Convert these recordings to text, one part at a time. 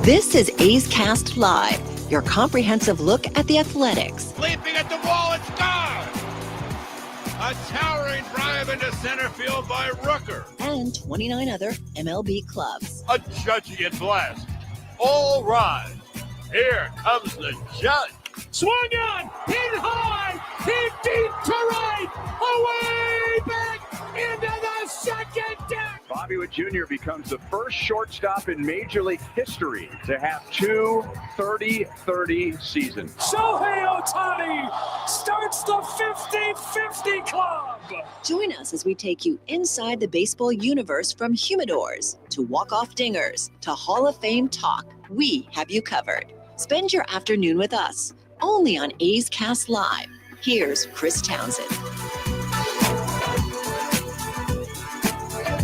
This is A's Cast Live, your comprehensive look at the Athletics. Leaping at the wall, it's gone! A towering drive into center field by Rooker. And 29 other MLB clubs. A judging blast. All rise. Here comes the judge. Swung on, hit high, hit deep to right, away back into the second deck. Bobby Witt Jr. becomes the first shortstop in Major League history to have two 30-30 seasons. Shohei Ohtani starts the 50-50 club. Join us as we take you inside the baseball universe, from humidors to walk-off dingers to Hall of Fame talk. We have you covered. Spend your afternoon with us, only on A's Cast Live. Here's Chris Townsend.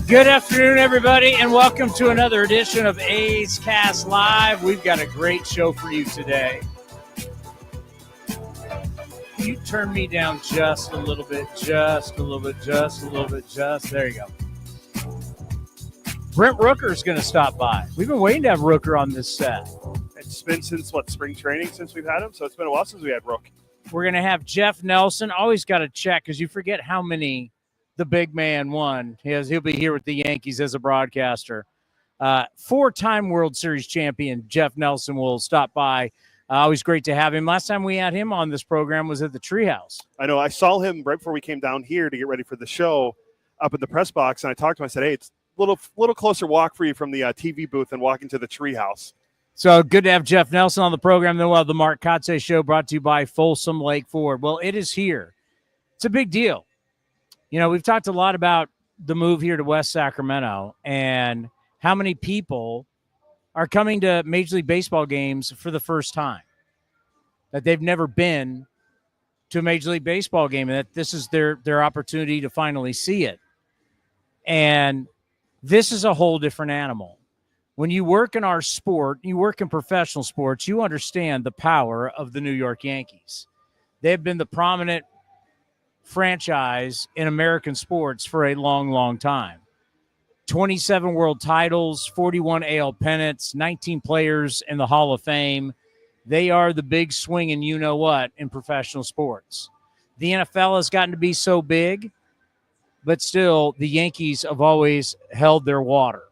Good afternoon, everybody, and welcome to another edition of A's Cast Live. We've got a great show for you today. Can you turn me down just a little bit, just a little bit, just a little bit, just. There you go. Brent Rooker is going to stop by. We've been waiting to have Rooker on this set. It's been since, spring training since we've had him, so it's been a while since we had Rook. We're going to have Jeff Nelson. Always got to check, because you forget how many the big man won. He'll be here with the Yankees as a broadcaster. Four-time World Series champion Jeff Nelson will stop by. Always great to have him. Last time we had him on this program was at the Treehouse. I know. I saw him right before we came down here to get ready for the show up in the press box, and I talked to him. I said, hey, it's a little closer walk for you from the TV booth than walking to the Treehouse. So good to have Jeff Nelson on the program. Then we'll have the Mark Kotsay Show, brought to you by Folsom Lake Ford. Well, it is here. It's a big deal. You know, we've talked a lot about the move here to West Sacramento and how many people are coming to Major League Baseball games for the first time, that they've never been to a Major League Baseball game, and that this is their opportunity to finally see it. And this is a whole different animal. When you work in our sport, you work in professional sports, you understand the power of the New York Yankees. They've been the prominent franchise in American sports for a long, long time. 27 world titles, 41 AL pennants, 19 players in the Hall of Fame. They are the big swing and you-know-what in professional sports. The NFL has gotten to be so big, but still the Yankees have always held their water.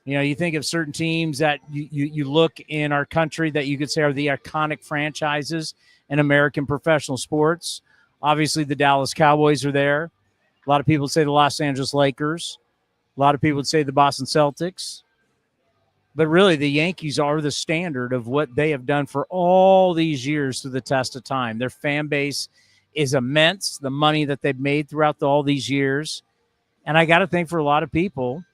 You know, you think of certain teams that you look in our country that you could say are the iconic franchises in American professional sports. Obviously, the Dallas Cowboys are there. A lot of people say the Los Angeles Lakers. A lot of people would say the Boston Celtics. But really, the Yankees are the standard of what they have done for all these years through the test of time. Their fan base is immense, the money that they've made throughout all these years. And I got to think for a lot of people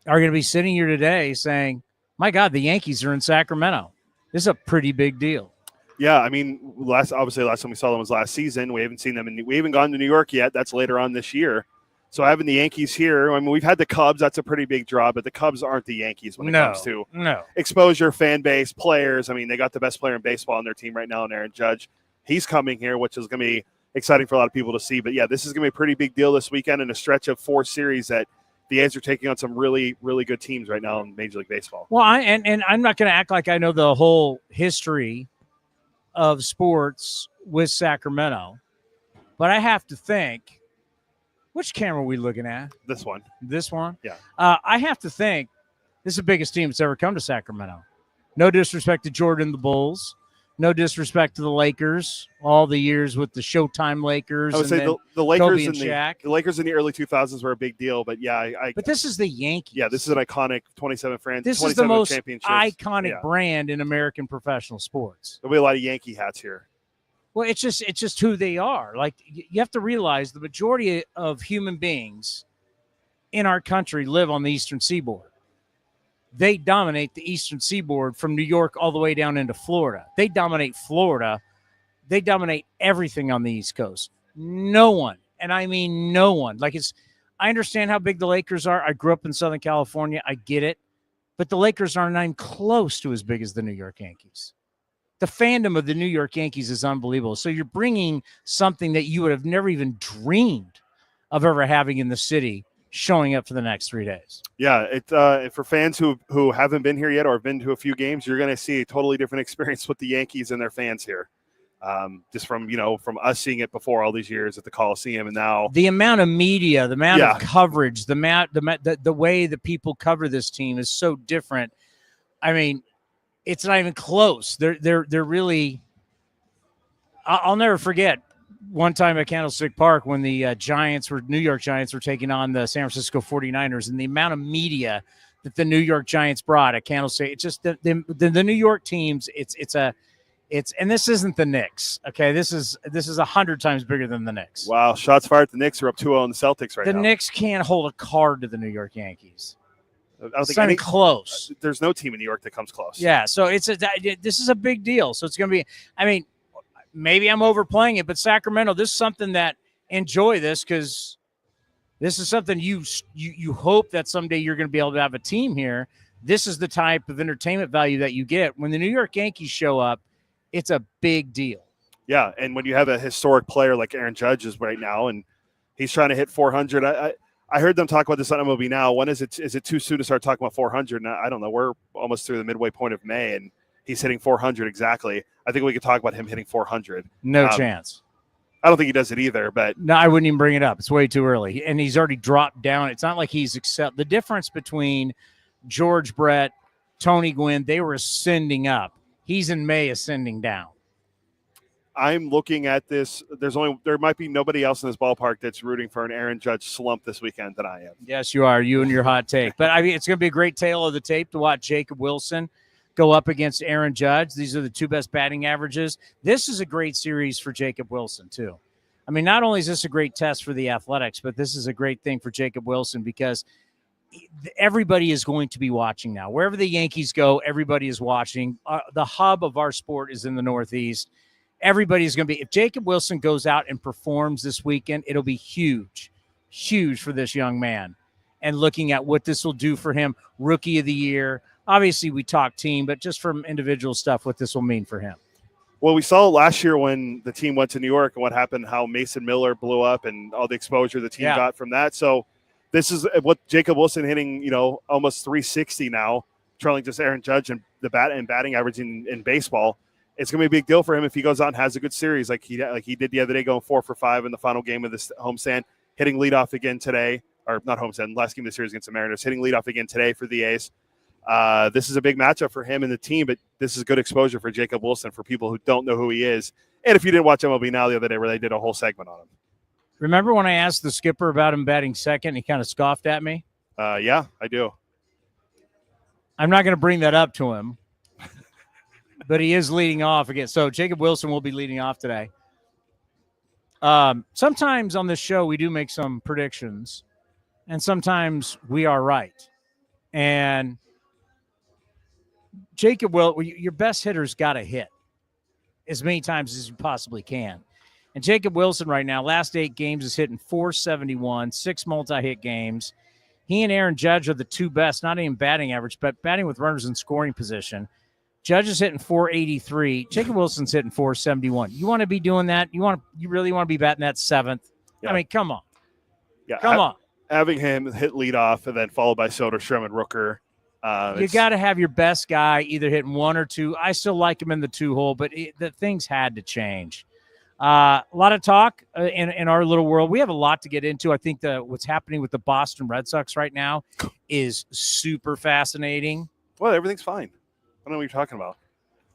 are going to be sitting here today saying, my God, the Yankees are in Sacramento. This is a pretty big deal. Yeah, I mean, last time we saw them was last season. We haven't seen them, we haven't gone to New York yet. That's later on this year. So having the Yankees here, I mean, we've had the Cubs. That's a pretty big draw, but the Cubs aren't the Yankees when it comes to exposure, fan base, players. I mean, they got the best player in baseball on their team right now in Aaron Judge. He's coming here, which is going to be exciting for a lot of people to see. But, yeah, this is going to be a pretty big deal this weekend in a stretch of 4 series that the A's are taking on some really, really good teams right now in Major League Baseball. Well, and I'm not going to act like I know the whole history of sports with Sacramento, but I have to think, which camera are we looking at? This one. This one? Yeah. I have to think this is the biggest team that's ever come to Sacramento. No disrespect to Jordan and the Bulls. No disrespect to the Lakers, all the years with the Showtime Lakers. I would say the Lakers the Lakers in the early 2000s were a big deal, but but this is the Yankees. Yeah, this is an iconic 27 This is the most iconic brand in American professional sports. There'll be a lot of Yankee hats here. Well, it's just who they are. Like, you have to realize the majority of human beings in our country live on the Eastern Seaboard. They dominate the Eastern Seaboard from New York all the way down into Florida. They dominate Florida. They dominate everything on the East Coast. No one, and I mean no one. I understand how big the Lakers are. I grew up in Southern California. I get it. But the Lakers aren't even close to as big as the New York Yankees. The fandom of the New York Yankees is unbelievable. So you're bringing something that you would have never even dreamed of ever having in the city showing up for the next 3 days. Yeah, for fans who haven't been here yet or have been to a few games, you're going to see a totally different experience with the Yankees and their fans here. Just from us seeing it before all these years at the Coliseum, and now the amount of media, the amount of coverage, the way that people cover this team is so different. I mean, it's not even close. They're really. I'll never forget one time at Candlestick Park when the New York Giants were taking on the San Francisco 49ers, and the amount of media that the New York Giants brought at Candlestick. It's just the New York teams. And this isn't the Knicks. Okay, this is 100 times bigger than the Knicks. Wow, shots fired. The Knicks are up 2-0 on the Celtics now. The Knicks can't hold a card to the New York Yankees. I don't think it's not close. There's no team in New York that comes close. Yeah, so this is a big deal. So it's going to be. I mean, maybe I'm overplaying it, but Sacramento, this is something that enjoy this because this is something you hope that someday you're going to be able to have a team here. This is the type of entertainment value that you get when the New York Yankees show up. It's a big deal. Yeah, and when you have a historic player like Aaron Judge is right now, and he's trying to hit 400. I heard them talk about this on MLB Now. When is it too soon to start talking about 400? And I don't know. We're almost through the midway point of May, and he's hitting 400 exactly. I think we could talk about him hitting 400. No chance. I don't think he does it either. But no, I wouldn't even bring it up. It's way too early, and he's already dropped down. It's not like he's the difference between George Brett, Tony Gwynn. They were ascending up. He's in May ascending down. I'm looking at this. There might be nobody else in this ballpark that's rooting for an Aaron Judge slump this weekend than I am. Yes, you are. You and your hot take. But I mean, it's going to be a great tale of the tape to watch Jacob Wilson go up against Aaron Judge. These are the two best batting averages. This is a great series for Jacob Wilson too. I mean, not only is this a great test for the Athletics, but this is a great thing for Jacob Wilson because everybody is going to be watching now. Wherever the Yankees go, everybody is watching. The hub of our sport is in the Northeast. Everybody's going to be – if Jacob Wilson goes out and performs this weekend, it'll be huge, huge for this young man. And looking at what this will do for him, Rookie of the Year. Obviously, we talk team, but just from individual stuff, what this will mean for him. Well, we saw last year when the team went to New York and what happened, how Mason Miller blew up and all the exposure the team got from that. So – this is what Jacob Wilson hitting, almost 360 now, trailing just Aaron Judge and the batting average in baseball. It's going to be a big deal for him if he goes out and has a good series like he did the other day, going 4 for 5 in the final game of this homestand, hitting leadoff again today, or not homestand, last game of the series against the Mariners, hitting leadoff again today for the A's. This is a big matchup for him and the team, but this is good exposure for Jacob Wilson for people who don't know who he is. And if you didn't watch MLB Now the other day where they did a whole segment on him. Remember when I asked the skipper about him batting second, he kind of scoffed at me? Yeah, I do. I'm not going to bring that up to him, but he is leading off again. So Jacob Wilson will be leading off today. Sometimes on this show, we do make some predictions, and sometimes we are right. And Jacob your best hitter's got to hit as many times as you possibly can. And Jacob Wilson right now, last 8 games, is hitting .471, 6 multi-hit games. He and Aaron Judge are the two best, not even batting average, but batting with runners in scoring position. Judge is hitting .483. Jacob Wilson's hitting .471. You want to be doing that? You really want to be batting that 7th? Yeah. I mean, come on. Yeah, come on. Having him hit leadoff and then followed by Soderstrom and Rooker. You got to have your best guy either hitting 1 or 2. I still like him in the 2-hole, but the things had to change. A lot of talk in our little world. We have a lot to get into. I think what's happening with the Boston Red Sox right now is super fascinating. Well, everything's fine. I don't know what you're talking about.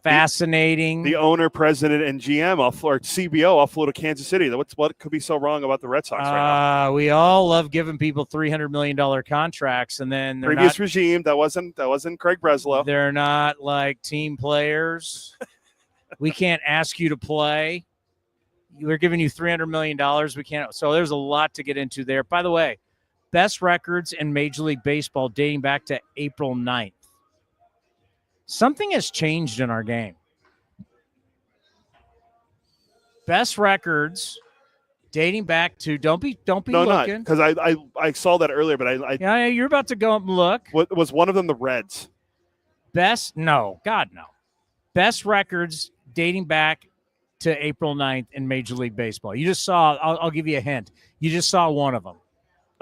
Fascinating. The owner, president, and GM or CBO all flew to Kansas City. What could be so wrong about the Red Sox right now? We all love giving people $300 million contracts, and then previous regime that wasn't Craig Breslow. They're not like team players. We can't ask you to play. We're giving you $300 million. We can't. So there's a lot to get into there. By the way, best records in Major League Baseball dating back to April 9th. Something has changed in our game. Best records dating back to don't be looking. Because I saw that earlier, but yeah, you're about to go up and look. What was one of them? The Reds. Best records dating back to April 9th in Major League Baseball. You just saw, I'll give you a hint. You just saw one of them.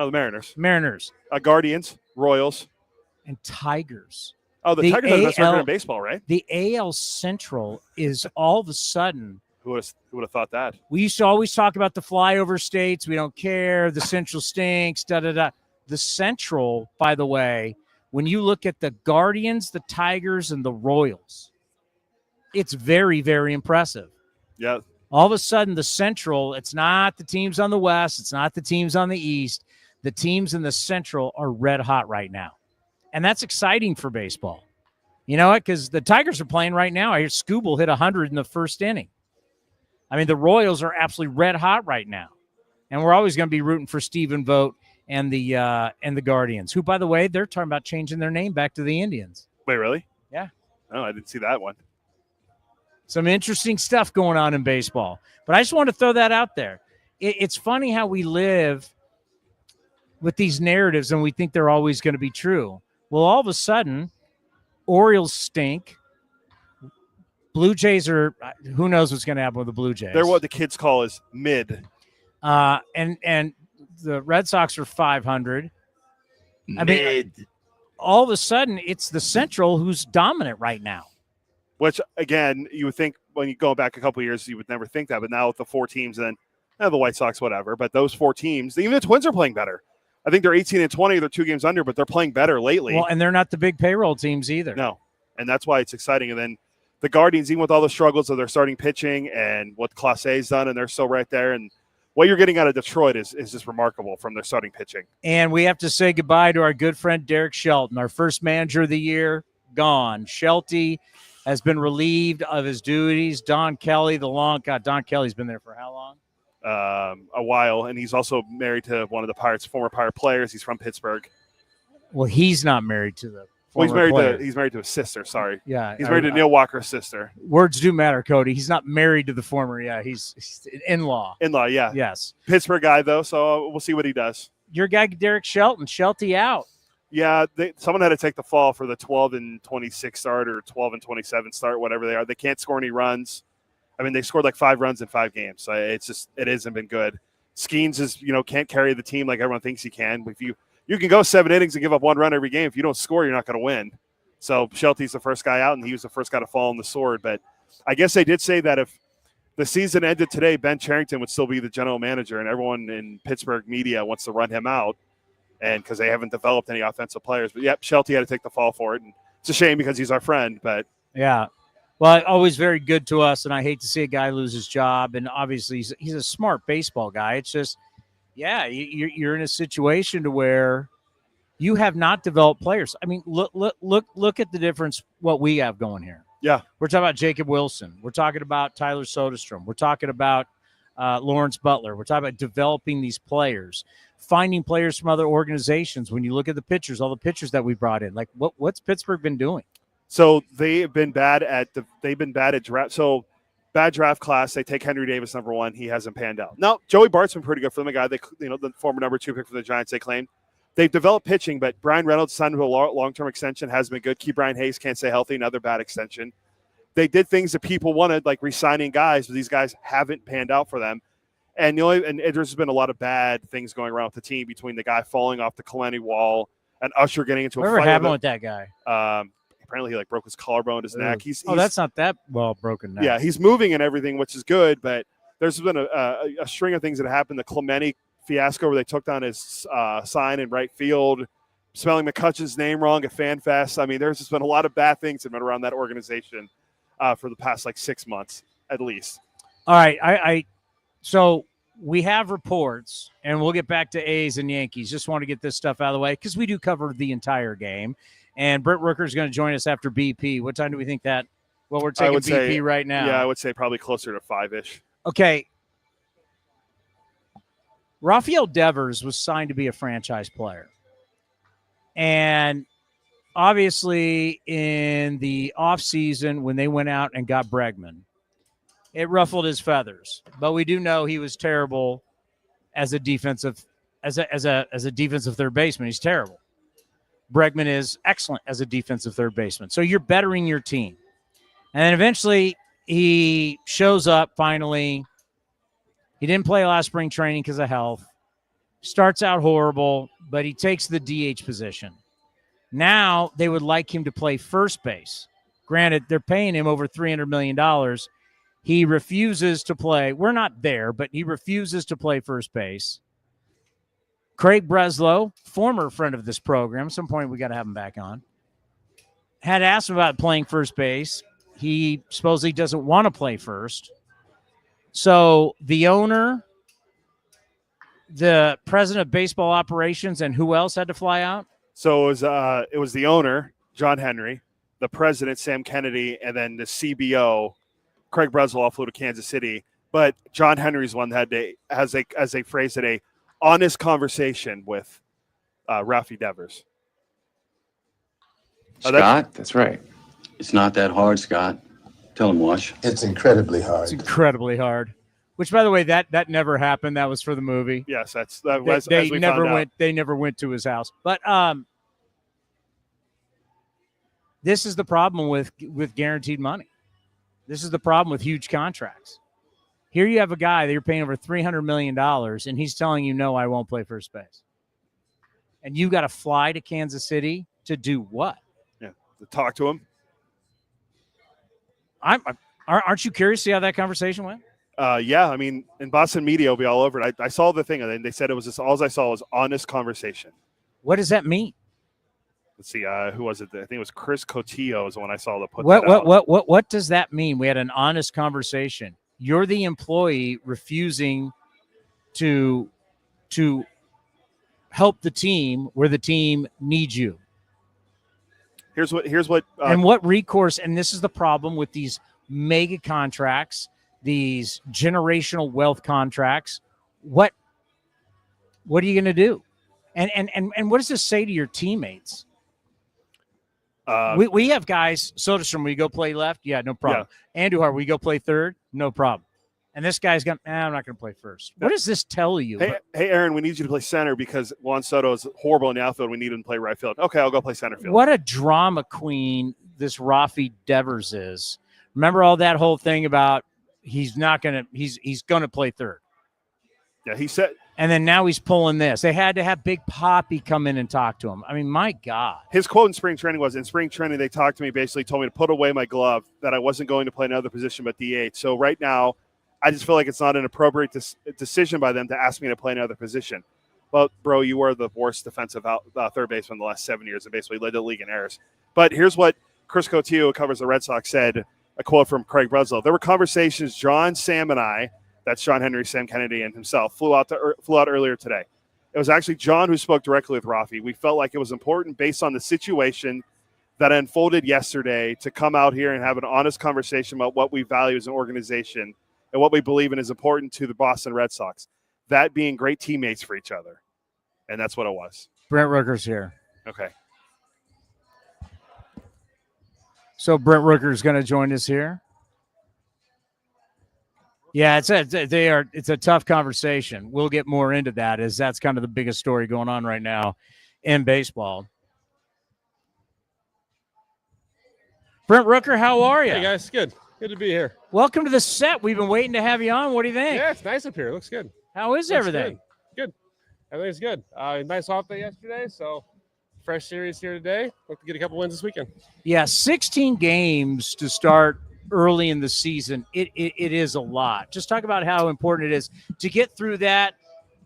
Oh, the Mariners. Mariners. Guardians, Royals. And Tigers. Oh, the Tigers are the best record in baseball, right? The AL Central is all of a sudden. Who would have thought that? We used to always talk about the flyover states. We don't care. The Central stinks. Da-da-da. The Central, by the way, when you look at the Guardians, the Tigers, and the Royals, it's very, very impressive. Yeah. All of a sudden, the Central, it's not the teams on the West. It's not the teams on the East. The teams in the Central are red hot right now. And that's exciting for baseball. You know what? Because the Tigers are playing right now. I hear Scooble hit 100 in the first inning. I mean, the Royals are absolutely red hot right now. And we're always going to be rooting for Stephen Vogt and the Guardians, who, by the way, they're talking about changing their name back to the Indians. Wait, really? Yeah. Oh, I didn't see that one. Some interesting stuff going on in baseball. But I just want to throw that out there. It's funny how we live with these narratives and we think they're always going to be true. Well, all of a sudden, Orioles stink. Blue Jays are – who knows what's going to happen with the Blue Jays. They're what the kids call is mid. And the Red Sox are 500. I mean, all of a sudden, it's the Central who's dominant right now. Which, again, you would think when you go back a couple of years, you would never think that. But now with the 4 teams and then the White Sox, whatever. But those 4 teams, even the Twins are playing better. I think they're 18-20. They're 2 games under, but they're playing better lately. Well, and they're not the big payroll teams either. No, and that's why it's exciting. And then the Guardians, even with all the struggles of their starting pitching and what Kotsay's done, and they're still right there. And what you're getting out of Detroit is just remarkable from their starting pitching. And we have to say goodbye to our good friend Derek Shelton, our first manager of the year, gone. Shelty has been relieved of his duties. Don Kelly's been there for how long? A while, and he's also married to one of the Pirates' former Pirate players. He's from Pittsburgh. Well, he's not married to the he's married to his sister. Sorry, yeah, he's married to Neil Walker's sister. Words do matter, Cody. He's not married to the former. Yeah, he's an in-law. In-law, yeah. Yes, Pittsburgh guy though, so we'll see what he does. Your guy Derek Shelton, Shelty out. Yeah, someone had to take the fall for the 12-26 start or 12-27 start, whatever they are. They can't score any runs. I mean, they scored like 5 runs in 5 games. So it hasn't been good. Skeens can't carry the team like everyone thinks he can. If you can go 7 innings and give up 1 run every game. If you don't score, you're not going to win. So Shelty's the first guy out, and he was the first guy to fall on the sword. But I guess they did say that if the season ended today, Ben Cherington would still be the general manager, and everyone in Pittsburgh media wants to run him out, and because they haven't developed any offensive players. But yep, Shelty had to take the fall for it, and it's a shame because he's our friend. But yeah. Well, always very good to us, and I hate to see a guy lose his job. And obviously, he's a smart baseball guy. It's just, yeah, you're in a situation to where you have not developed players. I mean, look at the difference what we have going here. Yeah, we're talking about Jacob Wilson. We're talking about Tyler Soderstrom. We're talking about Lawrence Butler. We're talking about developing these players, finding players from other organizations. When you look at the pitchers, all the pitchers that we brought in, like what's Pittsburgh been doing? So they've been bad at draft. So bad draft class. They take Henry Davis number 1. He hasn't panned out. Now Joey Bart's been pretty good for them. A guy the former number 2 pick for the Giants. They claimed they've developed pitching, but Brian Reynolds signed to a long-term extension. Hasn't been good. Key Brian Hayes can't stay healthy. Another bad extension. They did things that people wanted, like re-signing guys, but these guys haven't panned out for them. And there's been a lot of bad things going around with the team between the guy falling off the Kalani wall and Usher getting into a fight. Whatever happened with that guy? Apparently he broke his collarbone, his neck. That's not that well broken now. Yeah, he's moving and everything, which is good, but there's been a string of things that happened. The Clemente fiasco where they took down his sign in right field, spelling McCutcheon's name wrong at Fan Fest. I mean, there's just been a lot of bad things that have been around that organization for the past 6 months at least. All right, so we have reports, and we'll get back to A's and Yankees. Just want to get this stuff out of the way because we do cover the entire game. And Brent Rooker is going to join us after BP. What time do we think that? Well, we're taking BP right now. Yeah, I would say probably closer to 5-ish. Okay. Rafael Devers was signed to be a franchise player. And obviously in the offseason when they went out and got Bregman, it ruffled his feathers. But we do know he was terrible as a defensive third baseman. He's terrible. Bregman is excellent as a defensive third baseman. So you're bettering your team. And then eventually he shows up finally. He didn't play last spring training because of health. Starts out horrible, but he takes the DH position. Now they would like him to play first base. Granted, they're paying him over $300 million. He refuses to play. We're not there, but he refuses to play first base. Craig Breslow, former friend of this program, at some point we got to have him back on, had asked him about playing first base. He supposedly doesn't want to play first. So the owner, the president of baseball operations, and who else had to fly out? So it was the owner, John Henry, the president, Sam Kennedy, and then the CBO, Craig Breslow, flew to Kansas City. But John Henry's one that has a phrase that a honest conversation with Rafi Devers. Scott, that's right. It's not that hard, Scott. Tell him, Wash. It's incredibly hard. It's incredibly hard. Which, by the way, that never happened. That was for the movie. Yes, They never went to his house. But this is the problem with guaranteed money. This is the problem with huge contracts. Here you have a guy that you're paying over $300 million, and he's telling you, no, I won't play first base. And you got to fly to Kansas City to do what? Yeah, to talk to him. Aren't you curious to see how that conversation went? Yeah, I mean, in Boston media will be all over it. I saw the thing, and they said it was just all I saw was honest conversation. What does that mean? Let's see, who was it? I think it was Chris Cotillo is the one I saw that put what, that what, out. What does that mean? We had an honest conversation. You're the employee refusing to help the team where the team needs you. Here's what and what recourse, and this is the problem with these mega contracts, these generational wealth contracts. What are you going to do? And what does this say to your teammates? We have guys, Soderstrom, we go play left? Yeah, no problem. Yeah. Andujar, we go play third? No problem. And this guy's going, I'm not going to play first. What does this tell you? Hey, Aaron, we need you to play center because Juan Soto is horrible in the outfield. We need him to play right field. Okay, I'll go play center field. What a drama queen this Rafi Devers is. Remember all that whole thing about he's going to play third. Yeah, he said. And then now he's pulling this. They had to have Big Papi come in and talk to him. I mean, my God. His quote in spring training was, in spring training, they talked to me, basically told me to put away my glove, that I wasn't going to play another position but DH. So right now, I just feel like it's not an appropriate decision by them to ask me to play another position. Well, bro, you were the worst defensive third baseman in the last 7 years and basically led the league in errors. But here's what Chris Cotillo, who covers the Red Sox, said, a quote from Craig Breslow. There were conversations John, Sam, and I, that's John Henry, Sam Kennedy, and himself, flew out earlier today. It was actually John who spoke directly with Rafi. We felt like it was important based on the situation that unfolded yesterday to come out here and have an honest conversation about what we value as an organization and what we believe in is important to the Boston Red Sox, that being great teammates for each other. And that's what it was. Brent Rooker's here. Okay. So Brent Rooker is going to join us here. Yeah, it's a tough conversation. We'll get more into that, as that's kind of the biggest story going on right now in baseball. Brent Rooker, how are you? Hey guys, good to be here. Welcome to the set. We've been waiting to have you on. What do you think? Yeah, it's nice up here. It looks good. How is everything? Good. Everything's good. Nice off day yesterday, so fresh series here today. Hope to get a couple wins this weekend. Yeah, 16 games to start early in the season. It is a lot. Just talk about how important it is to get through that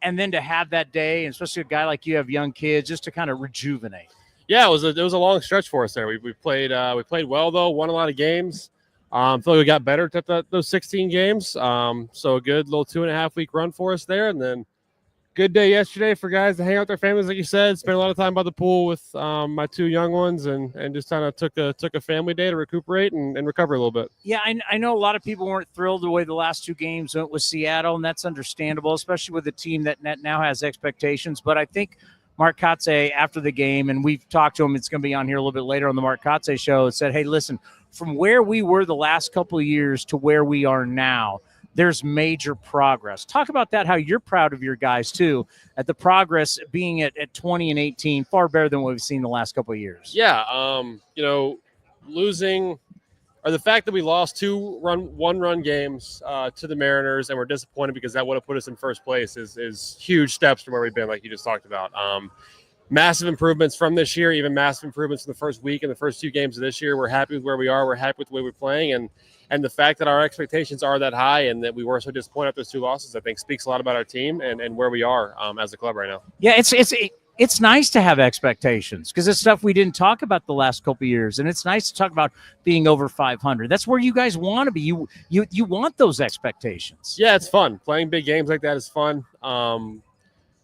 and then to have that day, and especially a guy like you have young kids, just to kind of rejuvenate. Yeah, it was a long stretch for us there. We played well though, won a lot of games. I feel like we got better at those 16 games. So a good little 2.5 week run for us there, and then good day yesterday for guys to hang out with their families, like you said. Spent a lot of time by the pool with my two young ones, and just kind of took a family day to recuperate and recover a little bit. Yeah, I know a lot of people weren't thrilled the way the last two games went with Seattle, and that's understandable, especially with a team that now has expectations. But I think Mark Kotsay, after the game, and we've talked to him, it's going to be on here a little bit later on the Mark Kotsay show, said, hey, listen, from where we were the last couple of years to where we are now, there's major progress. Talk about that, how you're proud of your guys, too, at the progress being at 20 and 18, far better than what we've seen the last couple of years. Yeah, losing or the fact that we lost 1-run games to the Mariners and we're disappointed because that would have put us in first place is huge steps from where we've been, like you just talked about. Massive improvements from this year, even massive improvements in the first week and the first 2 games of this year. We're happy with where we are. We're happy with the way we're playing. And the fact that our expectations are that high and that we were so disappointed after those 2 losses, I think speaks a lot about our team and where we are as a club right now. Yeah, it's nice to have expectations because it's stuff we didn't talk about the last couple of years, and it's nice to talk about being over 500. That's where you guys want to be. You want those expectations. Yeah, it's fun. Playing big games like that is fun.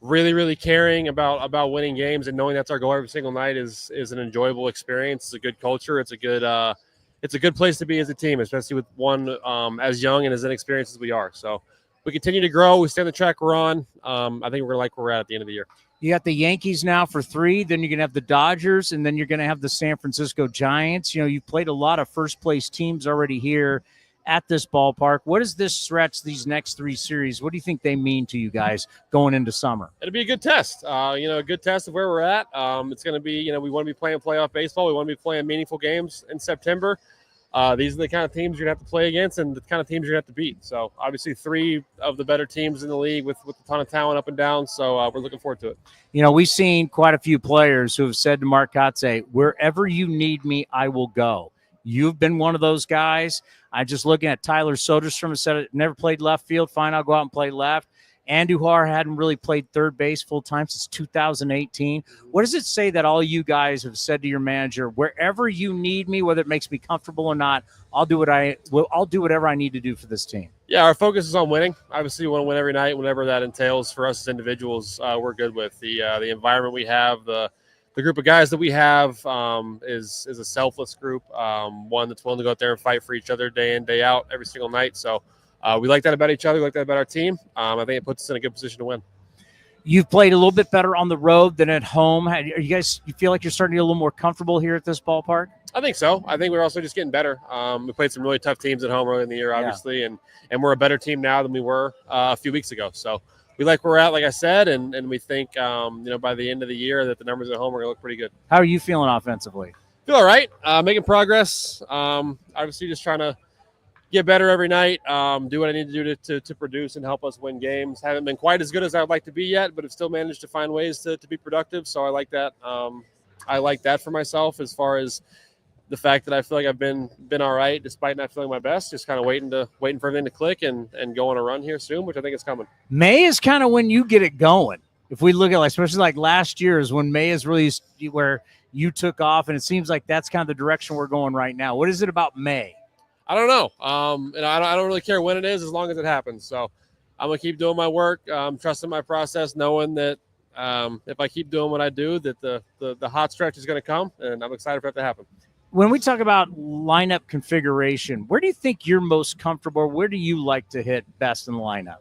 Really, really caring about winning games and knowing that's our goal every single night is an enjoyable experience. It's a good culture. It's a good place to be as a team, especially with one as young and as inexperienced as we are. So we continue to grow. We stay on the track we're on. I think we're like where we're at the end of the year. You got the Yankees now for 3, then you're going to have the Dodgers, and then you're going to have the San Francisco Giants. You know, you've played a lot of first-place teams already here at this ballpark. What is this stretch, these next 3 series, what do you think they mean to you guys going into summer? It'll be a good test. A good test of where we're at. It's going to be, we want to be playing playoff baseball. We want to be playing meaningful games in September. These are the kind of teams you're going to have to play against and the kind of teams you're going to have to beat. So, obviously, 3 of the better teams in the league with a ton of talent up and down. So, we're looking forward to it. We've seen quite a few players who have said to Mark Kotsay, wherever you need me, I will go. You've been one of those guys. I'm just looking at Tyler Soderstrom, said never played left field. Fine, I'll go out and play left. Andujar hadn't really played third base full time since 2018. What does it say that all you guys have said to your manager? Wherever you need me, whether it makes me comfortable or not, I'll do whatever I need to do for this team. Yeah, our focus is on winning. Obviously, we want to win every night, whatever that entails. For us as individuals, we're good with the environment we have. The group of guys that we have is a selfless group, one that's willing to go out there and fight for each other day in, day out, every single night. So we like that about each other. We like that about our team. I think it puts us in a good position to win. You've played a little bit better on the road than at home. You feel like you're starting to get a little more comfortable here at this ballpark? I think so. I think we're also just getting better. We played some really tough teams at home early in the year, obviously, and we're a better team now than we were a few weeks ago. So we like where we're at, like I said, and we think, by the end of the year that the numbers at home are going to look pretty good. How are you feeling offensively? Feel all right. Making progress. Obviously, just trying to get better every night, do what I need to do to produce and help us win games. Haven't been quite as good as I'd like to be yet, but have still managed to find ways to be productive. So I like that. I like that for myself as far as the fact that I feel like I've been all right despite not feeling my best. Just kind of waiting for everything to click and go on a run here soon, which I think is coming. May is kind of when you get it going. If we look at especially like last year is when May is really where you took off, and it seems like that's kind of the direction we're going right now. What is it about May? I don't know. I don't really care when it is as long as it happens. So I'm going to keep doing my work, trusting my process, knowing that if I keep doing what I do, that the hot stretch is going to come, and I'm excited for it to happen. When we talk about lineup configuration, where do you think you're most comfortable? Where do you like to hit best in the lineup?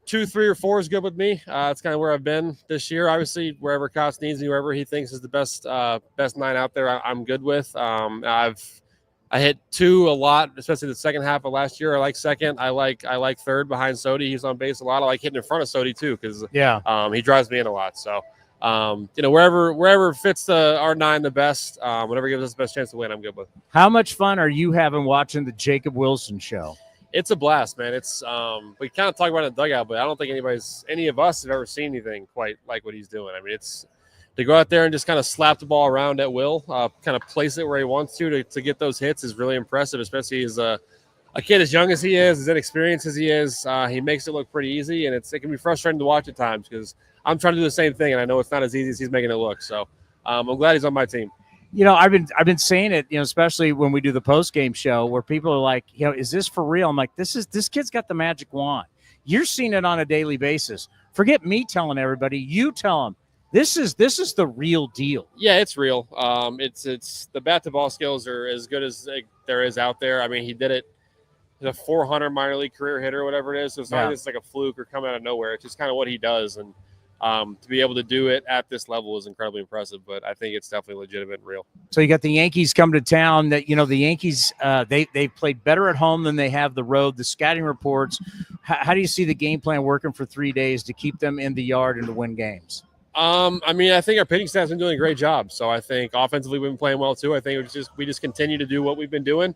2, 3, or 4 is good with me. It's kind of where I've been this year. Obviously, wherever Kots needs me, wherever he thinks is the best 9 out there, I'm good with. I hit 2 a lot, especially the second half of last year. I like second. I like third behind Sodi. He's on base a lot. I like hitting in front of Sodi too because he drives me in a lot. So wherever fits our 9 the best, whatever gives us the best chance to win, I'm good with. How much fun are you having watching the Jacob Wilson show? It's a blast, man. It's we kind of talk about it in the dugout, but I don't think any of us have ever seen anything quite like what he's doing. I mean, it's to go out there and just kind of slap the ball around at will, kind of place it where he wants to get those hits is really impressive, especially as a kid as young as he is, as inexperienced as he is. He makes it look pretty easy, and it can be frustrating to watch at times because I'm trying to do the same thing, and I know it's not as easy as he's making it look. So I'm glad he's on my team. I've been saying it, especially when we do the post-game show where people are like, is this for real? I'm like, this kid's got the magic wand. You're seeing it on a daily basis. Forget me telling everybody. You tell them. This is the real deal. Yeah, it's real. It's the bat to ball skills are as good as there is out there. I mean, he did it. He's a 400 minor league career hitter, whatever it is. So it's not just like a fluke or come out of nowhere. It's just kind of what he does, and to be able to do it at this level is incredibly impressive. But I think it's definitely legitimate and real. So you got the Yankees come to town. That the Yankees they've played better at home than they have the road. The scouting reports. How do you see the game plan working for 3 days to keep them in the yard and to win games? I mean, I think our pitching staff's been doing a great job. So I think offensively we've been playing well too. I think we just continue to do what we've been doing,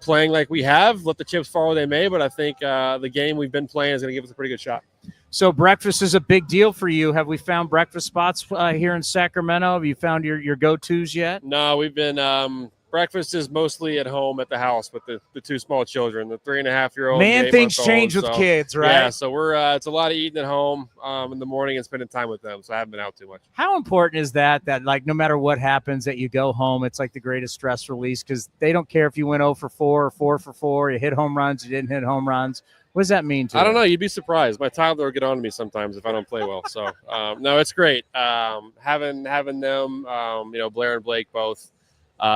playing like we have. Let the chips fall where they may, but I think the game we've been playing is going to give us a pretty good shot. So breakfast is a big deal for you. Have we found breakfast spots here in Sacramento? Have you found your go-tos yet? No, we've been breakfast is mostly at home at the house with the two small children, the 3.5-year-old. Man, things change with kids, right? Yeah, so we're it's a lot of eating at home in the morning and spending time with them. So I haven't been out too much. How important is that like no matter what happens, that you go home? It's like the greatest stress release because they don't care if you went 0 for 4 or 4 for 4. You hit home runs, you didn't hit home runs. What does that mean to you? I don't know. You'd be surprised. My toddler will get on to me sometimes if I don't play well. So no, it's great having them. Blair and Blake both.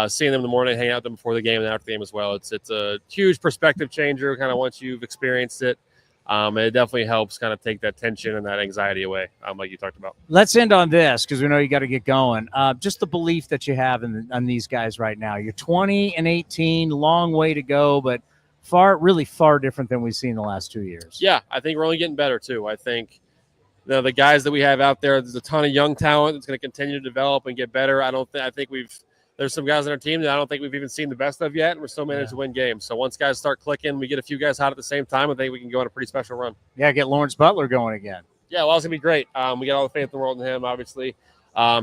Seeing them in the morning, hang out with them before the game and after the game as well. It's a huge perspective changer kind of once you've experienced it. And it definitely helps kind of take that tension and that anxiety away, like you talked about. Let's end on this because we know you got to get going. Just the belief that you have on these guys right now. You're 20 and 18, long way to go, but really far different than we've seen the last 2 years. Yeah, I think we're only getting better too. I think the guys that we have out there's a ton of young talent that's going to continue to develop and get better. I think there's some guys on our team that I don't think we've even seen the best of yet, and we're still managed to win games. So once guys start clicking, we get a few guys hot at the same time, I think we can go on a pretty special run. Yeah, get Lawrence Butler going again. Yeah, well, it's going to be great. We got all the faith in the world in him, obviously.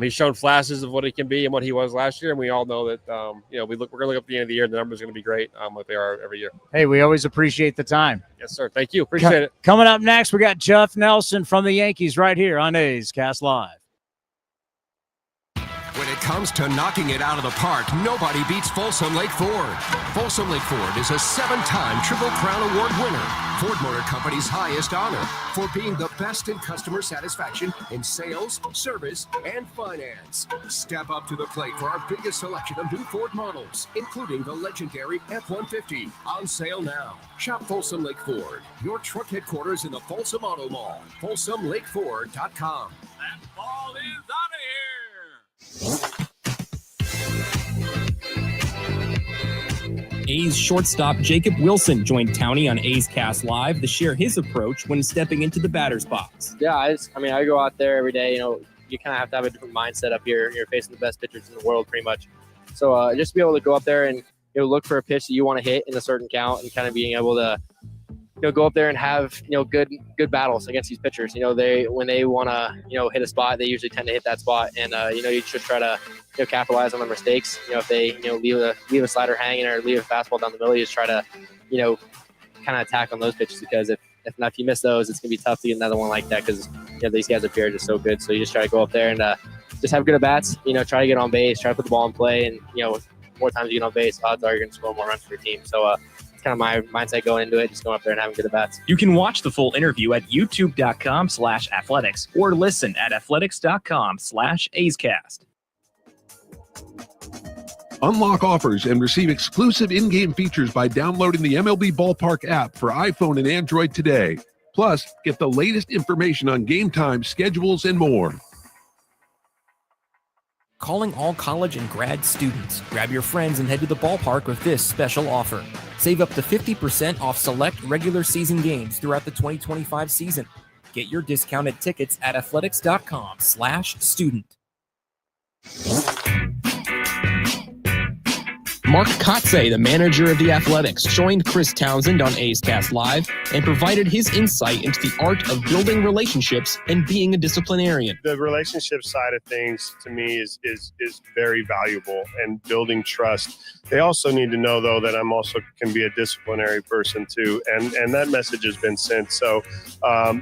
He's shown flashes of what he can be and what he was last year, and we all know that we're going to look up at the end of the year, and the numbers are going to be great like they are every year. Hey, we always appreciate the time. Yes, sir. Thank you. Appreciate it. Coming up next, we got Jeff Nelson from the Yankees right here on A's Cast Live. When it comes to knocking it out of the park, nobody beats Folsom Lake Ford. Folsom Lake Ford is a 7-time Triple Crown Award winner, Ford Motor Company's highest honor, for being the best in customer satisfaction in sales, service, and finance. Step up to the plate for our biggest selection of new Ford models, including the legendary F-150, on sale now. Shop Folsom Lake Ford, your truck headquarters in the Folsom Auto Mall. FolsomLakeFord.com. That ball is out of here. A's shortstop Jacob Wilson joined Towny on A's Cast Live to share his approach when stepping into the batter's box. Yeah, I go out there every day. You kind of have to have a different mindset up here. You're facing the best pitchers in the world pretty much. So just to be able to go up there and look for a pitch that you want to hit in a certain count and kind of being able to go up there and have good battles against these pitchers. When they want to hit a spot, they usually tend to hit that spot, and you just try to capitalize on their mistakes. If they leave a slider hanging or leave a fastball down the middle, you just try to kind of attack on those pitches, because if you miss those, it's gonna be tough to get another one like that, because these guys up here are just so good. So you just try to go up there and just have good at bats. Try to get on base, try to put the ball in play, and more times you get on base, odds are you're gonna score more runs for your team. So kind of my mindset going into it, just going up there and having good at-bats. You can watch the full interview at youtube.com/athletics or listen at athletics.com/A'sCast. Unlock offers and receive exclusive in-game features by downloading the MLB Ballpark app for iPhone and Android today. Plus, get the latest information on game time, schedules, and more. Calling all college and grad students. Grab your friends and head to the ballpark with this special offer. Save up to 50% off select regular season games throughout the 2025 season. Get your discounted tickets at athletics.com/student. Mark Kotsay, the manager of the Athletics, joined Chris Townsend on A's Cast Live and provided his insight into the art of building relationships and being a disciplinarian. The relationship side of things to me is very valuable, and building trust. They also need to know, though, that I'm also can be a disciplinary person too, and that message has been sent. So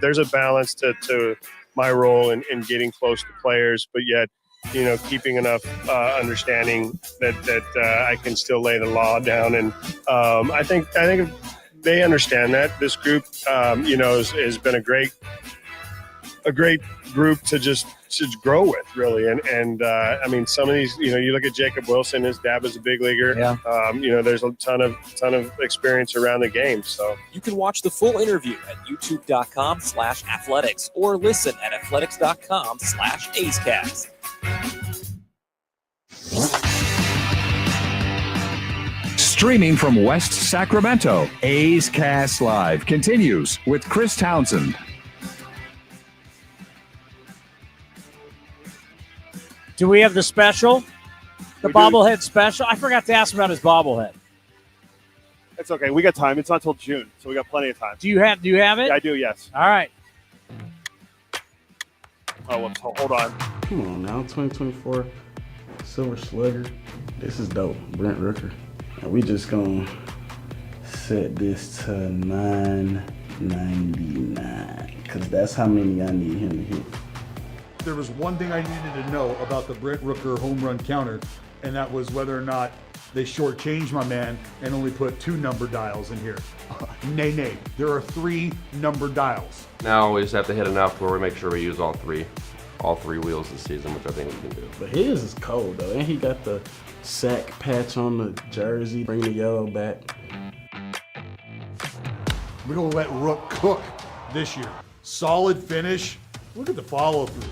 there's a balance to my role in getting close to players, but yet keeping enough understanding that I can still lay the law down. And I think they understand that. This group, has been a great group to just grow with, really. And I mean, some of these, you look at Jacob Wilson, his dad was a big leaguer. Yeah. There's a ton of experience around the game. So you can watch the full interview at youtube.com/athletics or listen at athletics.com/A'sCast. Streaming from West Sacramento, A's Cast Live continues with Chris Townsend. Do we have the special? The bobblehead special? I forgot to ask about his bobblehead. It's okay. We got time. It's not till June, so we got plenty of time. Do you have it? Yeah, I do, yes. All right. Oh, whoops. Hold on. Come on now, 2024 Silver Slugger. This is dope. Brent Rooker. And we just gonna set this to 999 because that's how many I need him to hit. There was one thing I needed to know about the Brent Rooker home run counter, and that was whether or not they shortchanged my man and only put 2 number dials in here. Nay. There are 3 number dials. Now we just have to hit enough where we make sure we use all three wheels this season, which I think we can do. But his is cold though, and he got the sack patch on the jersey, bring the yellow back. We're gonna let Rook cook this year. Solid finish. Look at the follow through.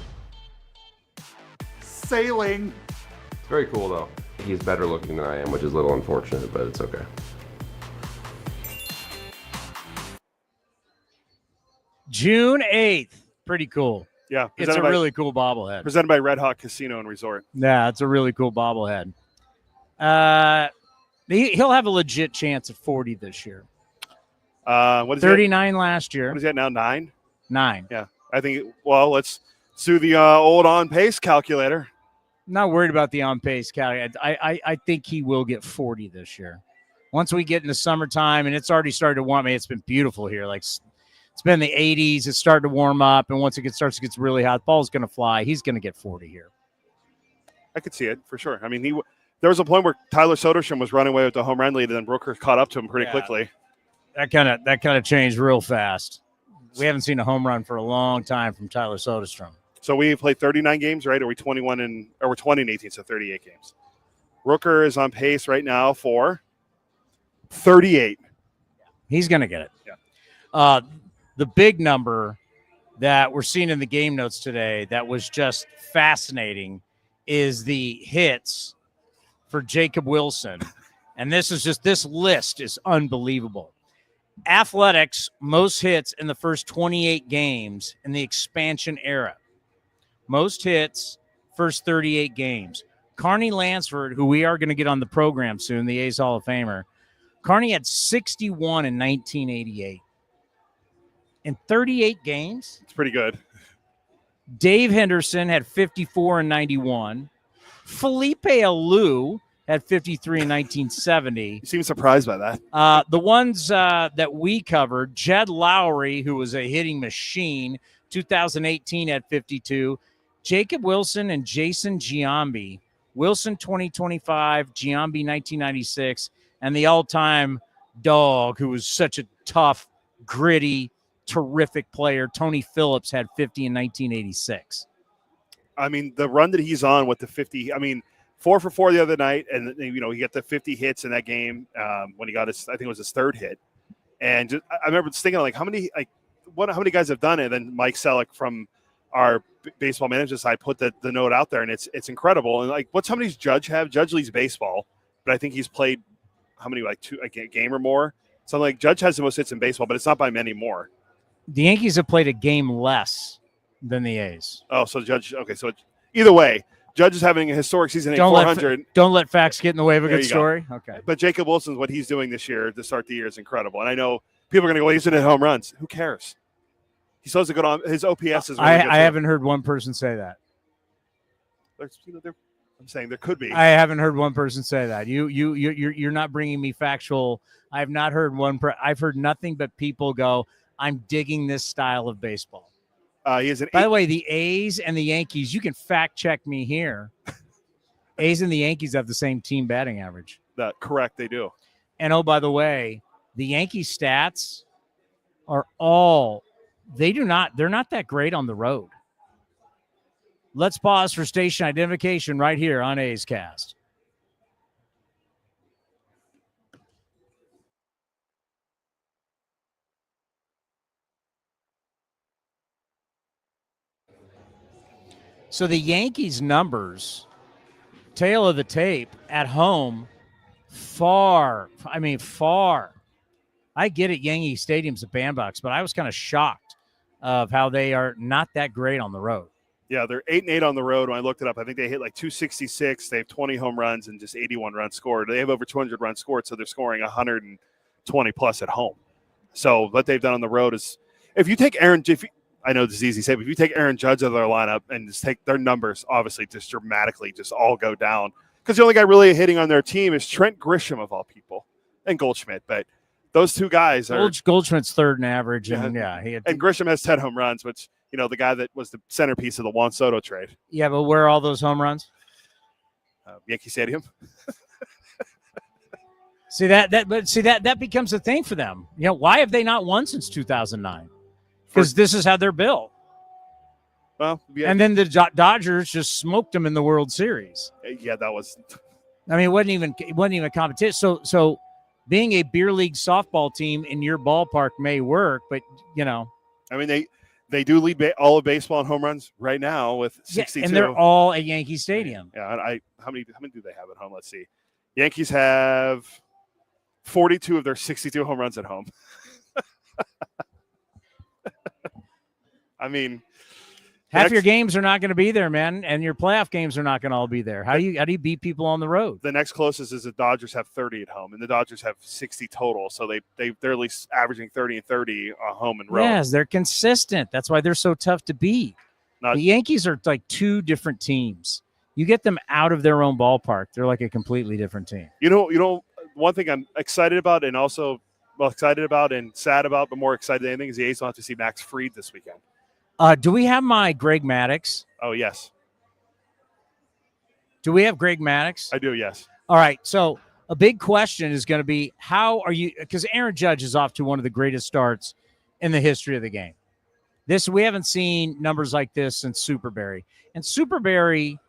Sailing. It's very cool though. He's better looking than I am, which is a little unfortunate, but it's okay. June 8th. Pretty cool. Yeah. It's a really cool bobblehead. Presented by Red Hawk Casino and Resort. Yeah, it's a really cool bobblehead. He'll have a legit chance at 40 this year. What is 39 last year. What is that now? 9? 9. Yeah. I think, let's do the old on-pace calculator. Not worried about the on-pace calculator. I think he will get 40 this year. Once we get into summertime, and it's already started to warm. It's been beautiful here. Like, it's been the 80s. It's starting to warm up, and once it starts to get really hot, the ball's going to fly. He's going to get 40 here. I could see it for sure. I mean, there was a point where Tyler Soderstrom was running away with the home run lead, and then Rooker caught up to him pretty quickly. That kind of changed real fast. We haven't seen a home run for a long time from Tyler Soderstrom. So we played 39 games, right? Or we're 20 and 18, so 38 games. Rooker is on pace right now for 38. He's going to get it. Yeah. The big number that we're seeing in the game notes today that was just fascinating is the hits for Jacob Wilson. And this list is unbelievable. Athletics, most hits in the first 28 games in the expansion era. Most hits, first 38 games. Carney Lansford, who we are going to get on the program soon, the A's Hall of Famer, Carney had 61 in 1988. In 38 games. It's pretty good. Dave Henderson had 54 in 91. Felipe Alou had 53 in 1970. You seem surprised by that. The ones that we covered, Jed Lowry, who was a hitting machine, 2018 had 52. Jacob Wilson and Jason Giambi. Wilson 2025, Giambi 1996, and the all-time dog who was such a tough, gritty, terrific player, Tony Phillips, had 50 in 1986. I mean, the run that he's on with the 50, 4 for 4 the other night, and he got the 50 hits in that game when he got his, I think it was his 3rd hit. And I remember just thinking, how many guys have done it? And then Mike Selleck from our baseball management side put the note out there, and it's incredible. And what's how many Judge have? Judge leads baseball, but I think he's played how many, 2 a game or more. So Judge has the most hits in baseball, but it's not by many more. The Yankees have played a game less than the A's. Oh, so Judge. Okay, so either way, Judge is having a historic season at 400. Don't let facts get in the way of a good story. Go. Okay. But Jacob Wilson's what he's doing this year to start the year is incredible. And I know people are going to go, he's in home runs. Who cares? He still has a good on. His OPS is really good. I haven't heard one person say that. I'm saying there could be. I haven't heard one person say that. You're not bringing me factual. I have not heard I've heard nothing but people go, I'm digging this style of baseball. He is By the way, the A's and the Yankees, you can fact check me here. A's and the Yankees have the same team batting average. Correct, they do. And oh, by the way, the Yankee stats are they're not that great on the road. Let's pause for station identification right here on A's Cast. So the Yankees numbers, tail of the tape, at home, far. I get it, Yankee Stadium's a bandbox, but I was kind of shocked of how they are not that great on the road. Yeah, they're 8-8 on the road. When I looked it up, I think they hit like 266. They have 20 home runs and just 81 runs scored. They have over 200 runs scored, so they're scoring 120 plus at home. So what they've done on the road is, if you take I know this is easy to say, but if you take Aaron Judge out of their lineup and just take their numbers, obviously just dramatically just all go down. Because the only guy really hitting on their team is Trent Grisham, of all people, and Goldschmidt. But those two guys are Goldschmidt's third in average, and and Grisham has 10 home runs, which, the guy that was the centerpiece of the Juan Soto trade. Yeah, but where are all those home runs? Yankee Stadium. See that becomes a thing for them. Why have they not won since 2009? Because this is how they're built. Well, yeah. And then the Dodgers just smoked them in the World Series. Yeah, that was. I mean, it wasn't even a competition. So being a beer league softball team in your ballpark may work, but I mean, they do lead all of baseball in home runs right now with 62. And they're all at Yankee Stadium. Yeah, how many do they have at home? Let's see. Yankees have 42 of their 62 home runs at home. I mean, half your games are not going to be there, man, and your playoff games are not going to all be there. How do you beat people on the road? The next closest is the Dodgers have 30 at home, and the Dodgers have 60 total, so they're at least averaging 30 and 30 home and road. Yes, they're consistent. That's why they're so tough to beat. The Yankees are like two different teams. You get them out of their own ballpark, they're like a completely different team. One thing I'm excited about, and also excited about and sad about, but more excited than anything, is the A's will have to see Max Fried this weekend. Do we have my Greg Maddux? Oh, yes. Do we have Greg Maddux? I do, yes. All right. So a big question is going to be, how are you – because Aaron Judge is off to one of the greatest starts in the history of the game. We haven't seen numbers like this since Superberry. And Superberry –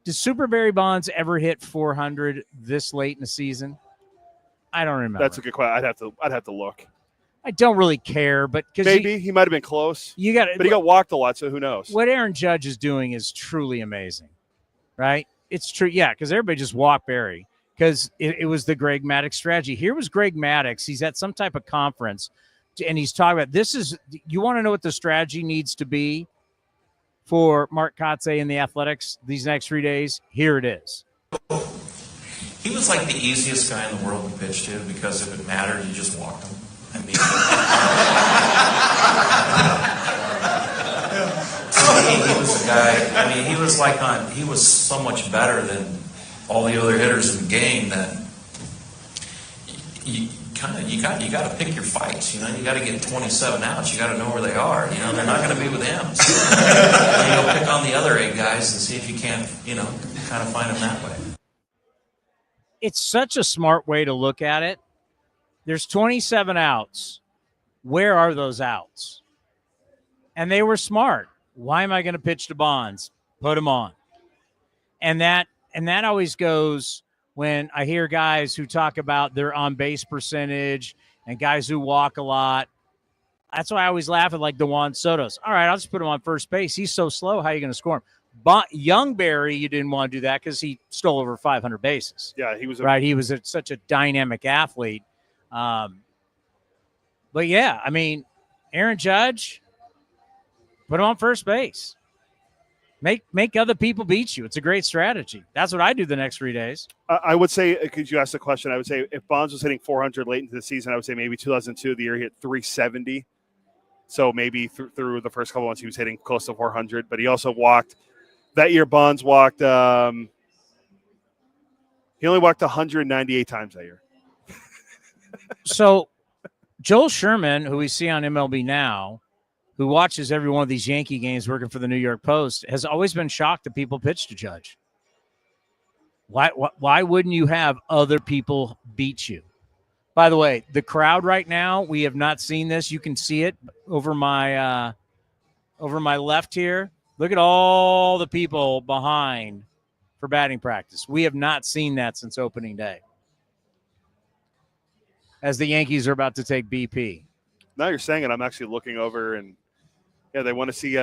does Superberry Bonds ever hit 400 this late in the season? I don't remember. That's a good question. I'd have to look. I don't really care, but because maybe he might have been close. But he got walked a lot, so who knows? What Aaron Judge is doing is truly amazing, right? It's true, yeah, because everybody just walked Barry because it was the Greg Maddux strategy. Here was Greg Maddux. He's at some type of conference, and he's talking about this is. You want to know what the strategy needs to be for Mark Kotsay and the Athletics these next 3 days? Here it is. He was like the easiest guy in the world to pitch to because if it mattered, you just walked him. I mean, he was a guy. I mean, he was he was so much better than all the other hitters in the game that you got to pick your fights. You got to get 27 outs. You got to know where they are. They're not going to be with him. So, you'll pick on the other 8 guys and see if you can't, kind of find them that way. It's such a smart way to look at it. There's 27 outs. Where are those outs? And they were smart. Why am I going to pitch to Bonds? Put him on. And that always goes when I hear guys who talk about their on-base percentage and guys who walk a lot. That's why I always laugh at like the Juan Sotos. All right, I'll just put him on first base. He's so slow. How are you going to score him? Young Barry, you didn't want to do that because he stole over 500 bases. Yeah, he was right. He was such a dynamic athlete. But yeah, I mean, Aaron Judge, put him on first base. Make other people beat you. It's a great strategy. That's what I do the next 3 days. I would say, because you asked the question, I would say if Bonds was hitting 400 late into the season, I would say maybe 2002, the year he hit 370. So maybe through the first couple months he was hitting close to 400. But he also walked that year. Bonds walked. He only walked 198 times that year. So Joel Sherman, who we see on MLB Now, who watches every one of these Yankee games working for the New York Post, has always been shocked that people pitch to Judge. Why wouldn't you have other people beat you? By the way, the crowd right now, we have not seen this. You can see it over my left here. Look at all the people behind for batting practice. We have not seen that since opening day, as the Yankees are about to take BP. Now you're saying it, I'm actually looking over, and yeah, they want to see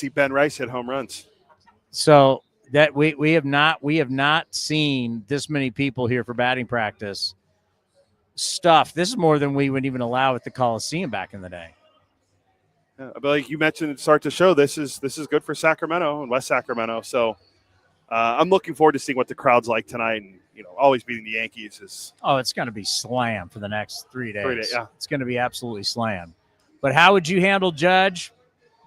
Ben Rice hit home runs. So that we have not seen this many people here for batting practice. This is more than we would even allow at the Coliseum back in the day. Yeah, but like you mentioned at the start to show, this is good for Sacramento and West Sacramento. So I'm looking forward to seeing what the crowd's like tonight. And always beating the Yankees is it's going to be slam for the next 3 days. 3 days, yeah. It's going to be absolutely slam. But how would you handle Judge?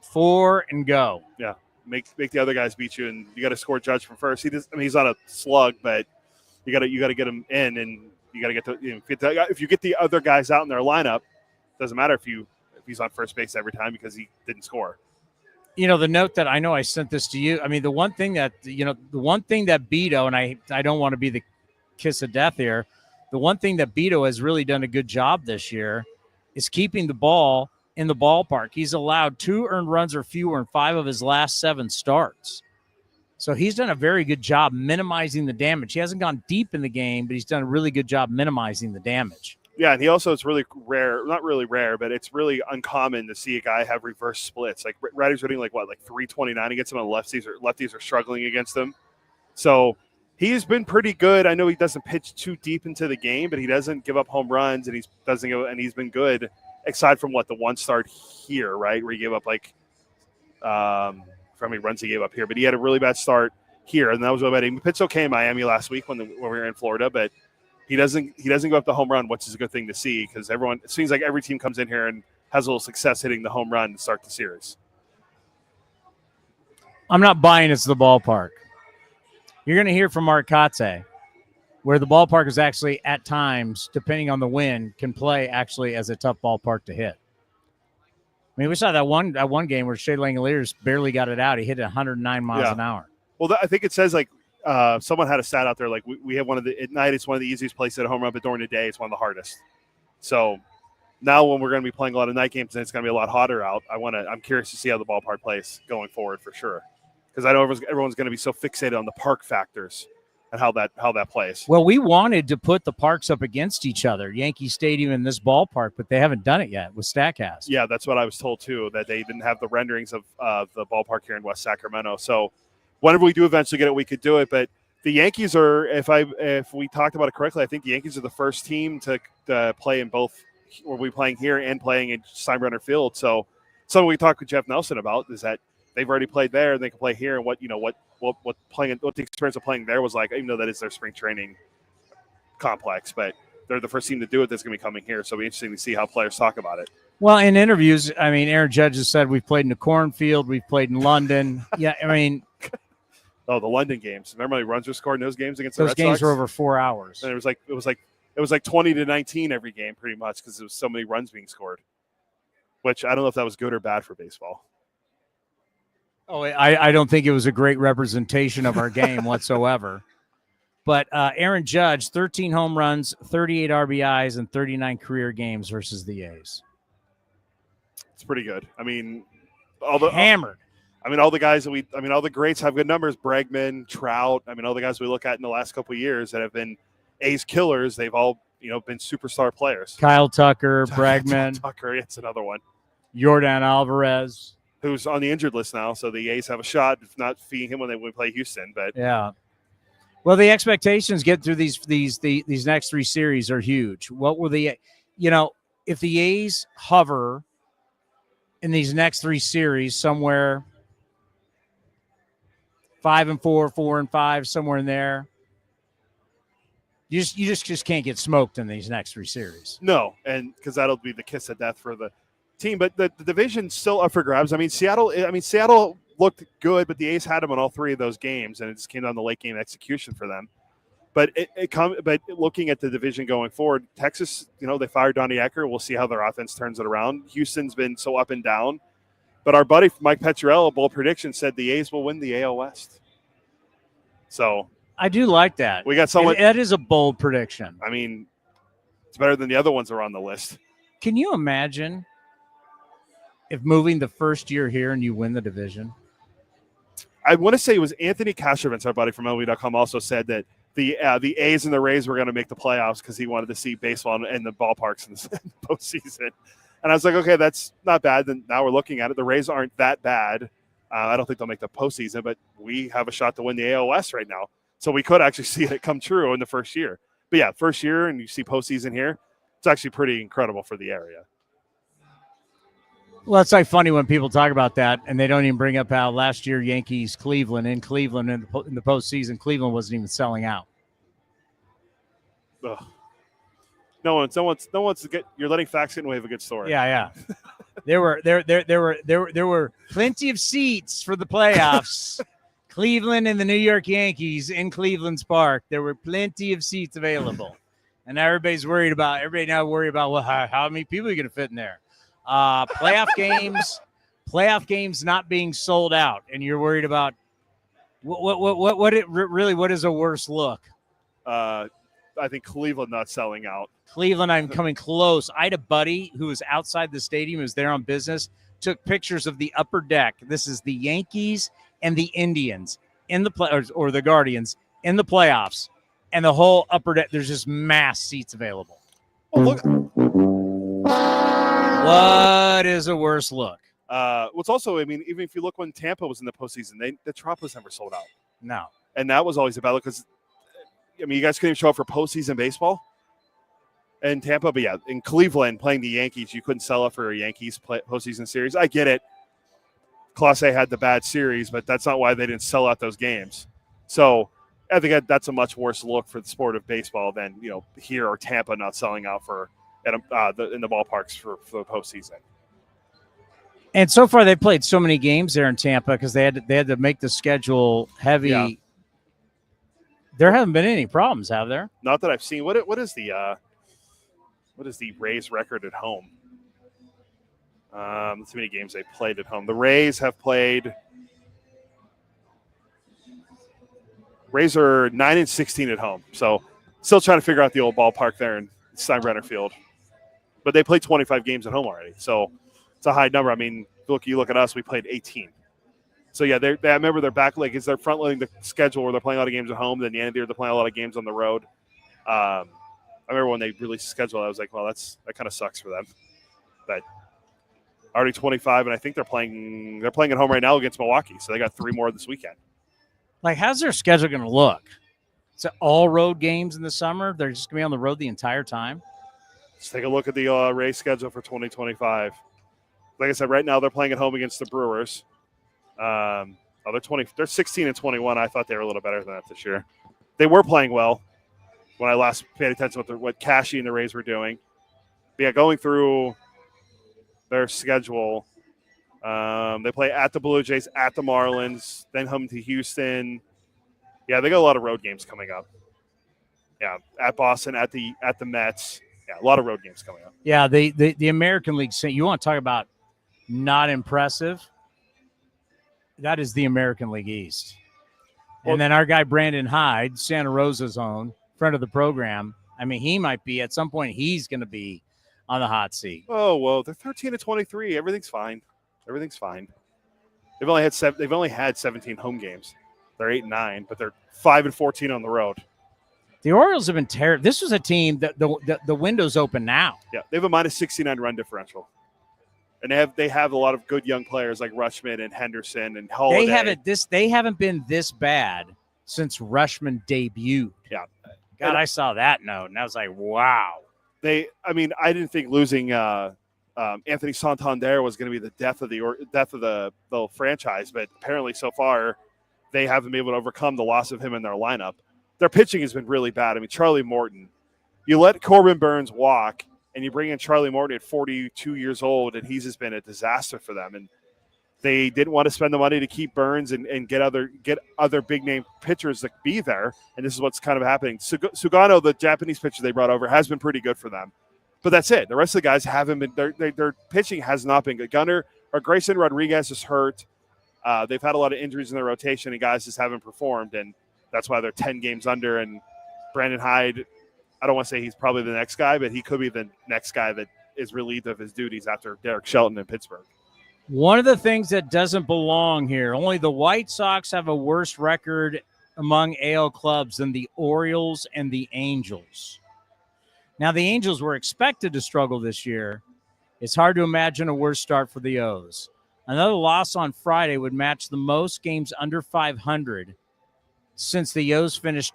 4 and go. Yeah, make the other guys beat you, and you got to score Judge from first. He's on a slug, but you got to get him in, and you got to get to if you get the other guys out in their lineup, doesn't matter if he's on first base every time because he didn't score. The note that I know I sent this to you. I mean, the one thing that Beto, and I don't want to be the kiss of death here. The one thing that Beto has really done a good job this year is keeping the ball in the ballpark. He's allowed 2 earned runs or fewer in 5 of his last 7 starts. So he's done a very good job minimizing the damage. He hasn't gone deep in the game, but he's done a really good job minimizing the damage. Yeah, and it's really rare, not really rare, but it's really uncommon to see a guy have reverse splits. Like Ryder's hitting like 329 against him, and lefties are struggling against him. So he's been pretty good. I know he doesn't pitch too deep into the game, but he doesn't give up home runs, and he's been good. Aside from the one start here, right, where he gave up how many runs he gave up here, but he had a really bad start here, and that was really bad. He pitched okay in Miami last week when we were in Florida, but he doesn't go up the home run, which is a good thing to see because it seems like every team comes in here and has a little success hitting the home run to start the series. I'm not buying it's the ballpark. You're going to hear from Mark Kotsay, where the ballpark is actually at times, depending on the wind, can play actually as a tough ballpark to hit. I mean, we saw that one game where Shea Langoliers barely got it out. He hit 109 miles an hour. Well, I think it says someone had a stat out there we have at night it's one of the easiest places to hit a home run, but during the day it's one of the hardest. So now when we're going to be playing a lot of night games and it's going to be a lot hotter out, I'm curious to see how the ballpark plays going forward for sure, because I know everyone's going to be so fixated on the park factors and how that plays. Well, we wanted to put the parks up against each other, Yankee Stadium and this ballpark, but they haven't done it yet with StatCast. Yeah, that's what I was told too, that they didn't have the renderings of the ballpark here in West Sacramento. So whenever we do eventually get it, we could do it. But the Yankees are, if we talked about it correctly, I think the Yankees are the first team to play in both. We'll be playing here and playing in Steinbrenner Field. So something we talked with Jeff Nelson about is that they've already played there and they can play here, and what the experience of playing there was like, even though that is their spring training complex, but they're the first team to do it that's going to be coming here. So it'll be interesting to see how players talk about it. Well, in interviews, I mean, Aaron Judge has said we've played in the cornfield, we've played in London. Yeah, I mean, the London games. Remember how many runs were scored in those games against the Red Sox? Those games were over 4 hours. And it was like 20-19 every game, pretty much, because there was so many runs being scored. Which I don't know if that was good or bad for baseball. Oh, I don't think it was a great representation of our game whatsoever. But Aaron Judge, 13 home runs, 38 RBIs, and 39 career games versus the A's. It's pretty good. I mean, hammered. All the guys all the greats have good numbers. Bregman, Trout. All the guys we look at in the last couple of years that have been A's killers, they've all been superstar players. Kyle Tucker, Bregman. Tucker, it's another one. Jordan Alvarez, who's on the injured list now, so the A's have a shot, if not feeding him when we play Houston. But yeah. Well, the expectations get through these next 3 series are huge. What will if the A's hover in these next 3 series somewhere 5-4, 4-5, somewhere in there, you just can't get smoked in these next 3 series. No, and because that'll be the kiss of death for the team. But the division's still up for grabs. Seattle looked good, but the A's had them in all 3 of those games, and it just came down to late game execution for them. But but looking at the division going forward, Texas, they fired Donnie Ecker. We'll see how their offense turns it around. Houston's been so up and down. But our buddy Mike Petriello, bold prediction, said the A's will win the AL West. So I do like that. We got someone. That is a bold prediction. It's better than the other ones that are on the list. Can you imagine if moving the first year here and you win the division? I want to say it was Anthony Kashevitz, our buddy from MLB.com, also said that the A's and the Rays were going to make the playoffs because he wanted to see baseball in the ballparks in the postseason. And I was like, okay, that's not bad. Then now we're looking at it. The Rays aren't that bad. I don't think they'll make the postseason, but we have a shot to win the AL West right now. So we could actually see it come true in the first year. But yeah, first year, and you see postseason here, it's actually pretty incredible for the area. Well, it's like funny when people talk about that, and they don't even bring up how last year Yankees Cleveland in the postseason, Cleveland wasn't even selling out. Ugh. No one's to get. You're letting facts get in the way of a good story. Yeah. There were plenty of seats for the playoffs. Cleveland and the New York Yankees in Cleveland's Park. There were plenty of seats available, and everybody now worried about well, how many people are going to fit in there. Playoff games not being sold out, and you're worried about what is a worse look? I think Cleveland not selling out. Cleveland, I'm coming close. I had a buddy who was outside the stadium, was there on business, took pictures of the upper deck. This is the Yankees and the Indians in the or the Guardians in the playoffs, and the whole upper deck. There's just mass seats available. Oh, look. What is a worse look? What's also, I mean, even if you look when Tampa was in the postseason, the Trop was never sold out. No, and that was always a battle because, I mean, you guys couldn't even show up for postseason baseball. And Tampa, but yeah, in Cleveland playing the Yankees, you couldn't sell up for a Yankees postseason series. I get it. Kotsay had the bad series, but that's not why they didn't sell out those games. So I think that's a much worse look for the sport of baseball than, here or Tampa not selling out in the ballparks for the postseason. And so far, they played so many games there in Tampa because they had to make the schedule heavy. Yeah. There haven't been any problems, have there? Not that I've seen. What is the Rays record at home? Too many games they played at home. The Rays have played. Rays are 9-16 at home, so still trying to figure out the old ballpark there in Steinbrenner Field. But they played 25 games at home already, so it's a high number. I mean, you look at us, we played 18. So yeah, I remember their back leg is they're front loading the schedule where they're playing a lot of games at home. Then the end of the year they're playing a lot of games on the road. I remember when they released the schedule, I was like, well, that kind of sucks for them. But already 25, and I think they're playing at home right now against Milwaukee. So they got 3 more this weekend. Like, how's their schedule going to look? Is it all road games in the summer? They're just going to be on the road the entire time? Let's take a look at the Rays schedule for 2025. Like I said, right now they're playing at home against the Brewers. They're 16-21. I thought they were a little better than that this year. They were playing well when I last paid attention to what Cashy and the Rays were doing. But yeah, going through their schedule, they play at the Blue Jays, at the Marlins, then home to Houston. Yeah, they got a lot of road games coming up. Yeah, at Boston, at the Mets. Yeah, a lot of road games coming up. Yeah, the American League. You want to talk about not impressive? That is the American League East. Well, and then our guy Brandon Hyde, Santa Rosa's own, friend of the program. I mean, he might be at some point. He's going to be on the hot seat. Oh well, they're 13-23. Everything's fine. Everything's fine. They've only had 17 home games. They're 8-9, but they're 5-14 on the road. The Orioles have been terrible. This was a team that the window's open now. Yeah, they have a -69 run differential. And they have a lot of good young players like Rushman and Henderson and Holiday. They haven't been this bad since Rushman debuted. Yeah. God, I saw that note, and I was like, wow. I didn't think losing Anthony Santander was going to be the death of the franchise, but apparently so far they haven't been able to overcome the loss of him in their lineup. Their pitching has been really bad. I mean, Charlie Morton, you let Corbin Burns walk, and you bring in Charlie Morton at 42 years old, and he's just been a disaster for them. And they didn't want to spend the money to keep Burns and get other big-name pitchers to be there, and this is what's kind of happening. Sugano, the Japanese pitcher they brought over, has been pretty good for them. But that's it. The rest of the guys haven't been – their pitching has not been good. Grayson Rodriguez is hurt. They've had a lot of injuries in their rotation, and guys just haven't performed, and that's why they're 10 games under. And Brandon Hyde – I don't want to say he's probably the next guy, but he could be the next guy that is relieved of his duties after Derek Shelton in Pittsburgh. One of the things that doesn't belong here, only the White Sox have a worse record among AL clubs than the Orioles and the Angels. Now, the Angels were expected to struggle this year. It's hard to imagine a worse start for the O's. Another loss on Friday would match the most games under 500 since the O's finished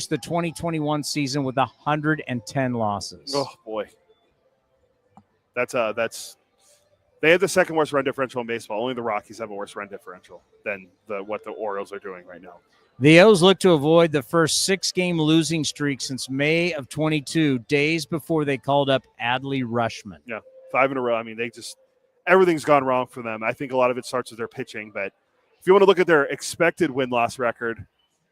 the 2021 season with 110 losses. Oh, boy. That's they have the second worst run differential in baseball. Only the Rockies have a worse run differential than what the Orioles are doing right now. The O's look to avoid the first 6-game losing streak since May of 22, days before they called up Adley Rutschman. Yeah, 5 in a row. I mean, everything's gone wrong for them. I think a lot of it starts with their pitching, but if you want to look at their expected win-loss record.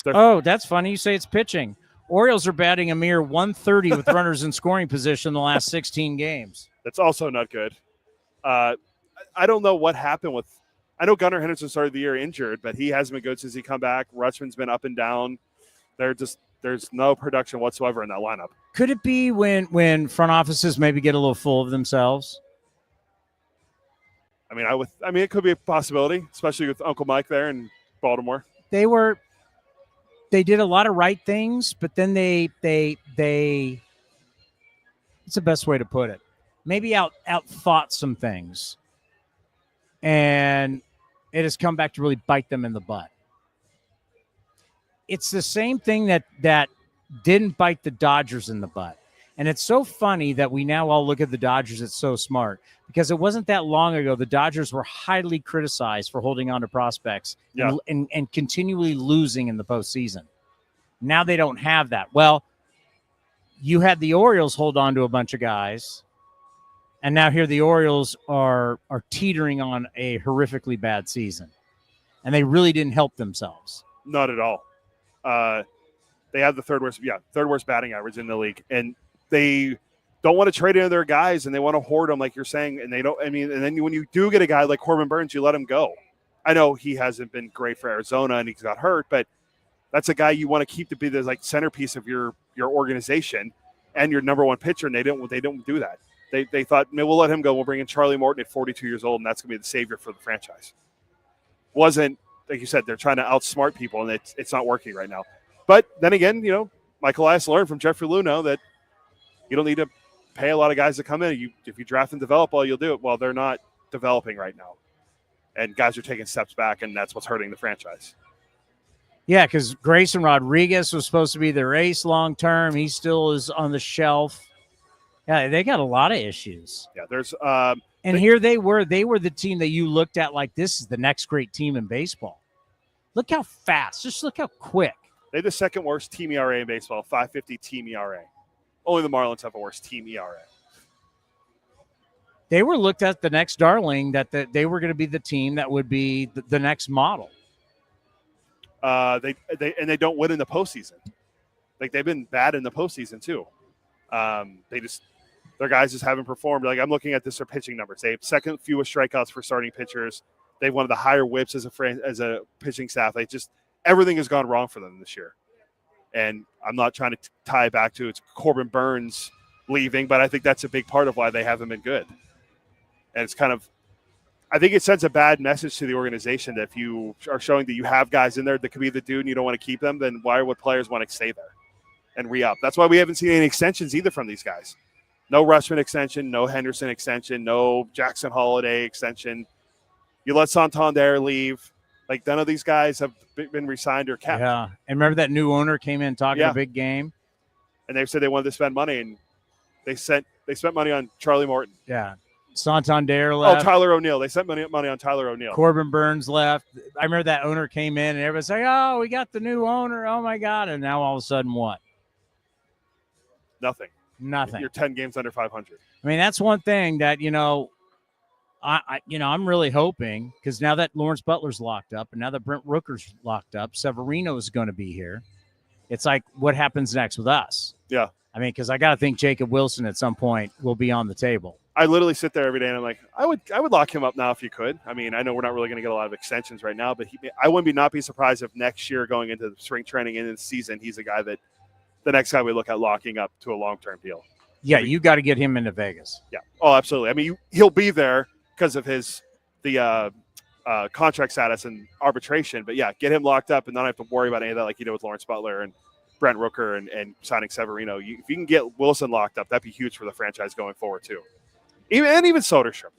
Oh, that's funny. You say it's pitching. Orioles are batting a mere 130 with runners in scoring position in the last 16 games. That's also not good. I don't know what happened with – I know Gunnar Henderson started the year injured, but he hasn't been good since he come back. Rutschman's been up and down. There's no production whatsoever in that lineup. Could it be when front offices maybe get a little full of themselves? I mean, it could be a possibility, especially with Uncle Mike there in Baltimore. They did a lot of right things, but then they it's the best way to put it. Maybe out thought some things. And it has come back to really bite them in the butt. It's the same thing that didn't bite the Dodgers in the butt. And it's so funny that we now all look at the Dodgers as so smart, because it wasn't that long ago the Dodgers were highly criticized for holding on to prospects and continually losing in the postseason. Now they don't have that. Well, you had the Orioles hold on to a bunch of guys, and now here the Orioles are teetering on a horrifically bad season. And they really didn't help themselves. Not at all. They have the third worst batting average in the league. And they don't want to trade any of their guys, and they want to hoard them, like you're saying. And and then when you do get a guy like Corbin Burns, you let him go. I know he hasn't been great for Arizona and he's got hurt, but that's a guy you want to keep to be the centerpiece of your organization and your number one pitcher. And they don't do that. They thought, we'll let him go. We'll bring in Charlie Morton at 42 years old, and that's going to be the savior for the franchise. Wasn't, like you said, they're trying to outsmart people, and it's not working right now. But then again, Mike Elias learned from Jeffrey Luhnow that you don't need to pay a lot of guys to come in. If you draft and develop well, you'll do it. Well, they're not developing right now. And guys are taking steps back, and that's what's hurting the franchise. Yeah, because Grayson Rodriguez was supposed to be their ace long-term. He still is on the shelf. Yeah, they got a lot of issues. Yeah, there's here they were the team that you looked at like, this is the next great team in baseball. Look how fast, just look how quick. They're the second worst team ERA in baseball, 5.50 team ERA. Only the Marlins have a worse team ERA. They were looked at the next darling, that they were going to be the team that would be the next model. They don't win in the postseason. Like, they've been bad in the postseason too. Their guys just haven't performed. Like, I'm looking at their pitching numbers. They have second fewest strikeouts for starting pitchers. They have one of the higher whips as a pitching staff. Everything has gone wrong for them this year. And I'm not trying to tie it back to it's Corbin Burns leaving, but I think that's a big part of why they haven't been good. And it's kind of, I think it sends a bad message to the organization that if you are showing that you have guys in there that could be the dude and you don't want to keep them, then why would players want to stay there and re-up? That's why we haven't seen any extensions either from these guys. No Rutschman extension, no Henderson extension, no Jackson Holiday extension. You let Santander leave. Like, none of these guys have been re-signed or kept. Yeah, and remember that new owner came in talking a big game? And they said they wanted to spend money, and they spent money on Charlie Morton. Yeah. Santander left. Oh, Tyler O'Neill. They spent money on Tyler O'Neill. Corbin Burns left. I remember that owner came in, and everybody's like, oh, we got the new owner. Oh, my God. And now all of a sudden what? Nothing. You're 10 games under 500. I mean, that's one thing that, I'm really hoping, because now that Lawrence Butler's locked up and now that Brent Rooker's locked up, Severino is going to be here. It's like, what happens next with us? Yeah. I mean, because I got to think Jacob Wilson at some point will be on the table. I literally sit there every day and I'm like, I would lock him up now if you could. I mean, I know we're not really going to get a lot of extensions right now, but I wouldn't not be surprised if next year going into the spring training into the season, he's a guy that the next guy we look at locking up to a long-term deal. Yeah, you got to get him into Vegas. Yeah. Oh, absolutely. I mean, he'll be there because of the contract status and arbitration. But, yeah, get him locked up and not have to worry about any of that like you did with Lawrence Butler and Brent Rooker and signing Severino. If you can get Wilson locked up, that'd be huge for the franchise going forward too. Even Soderstrom.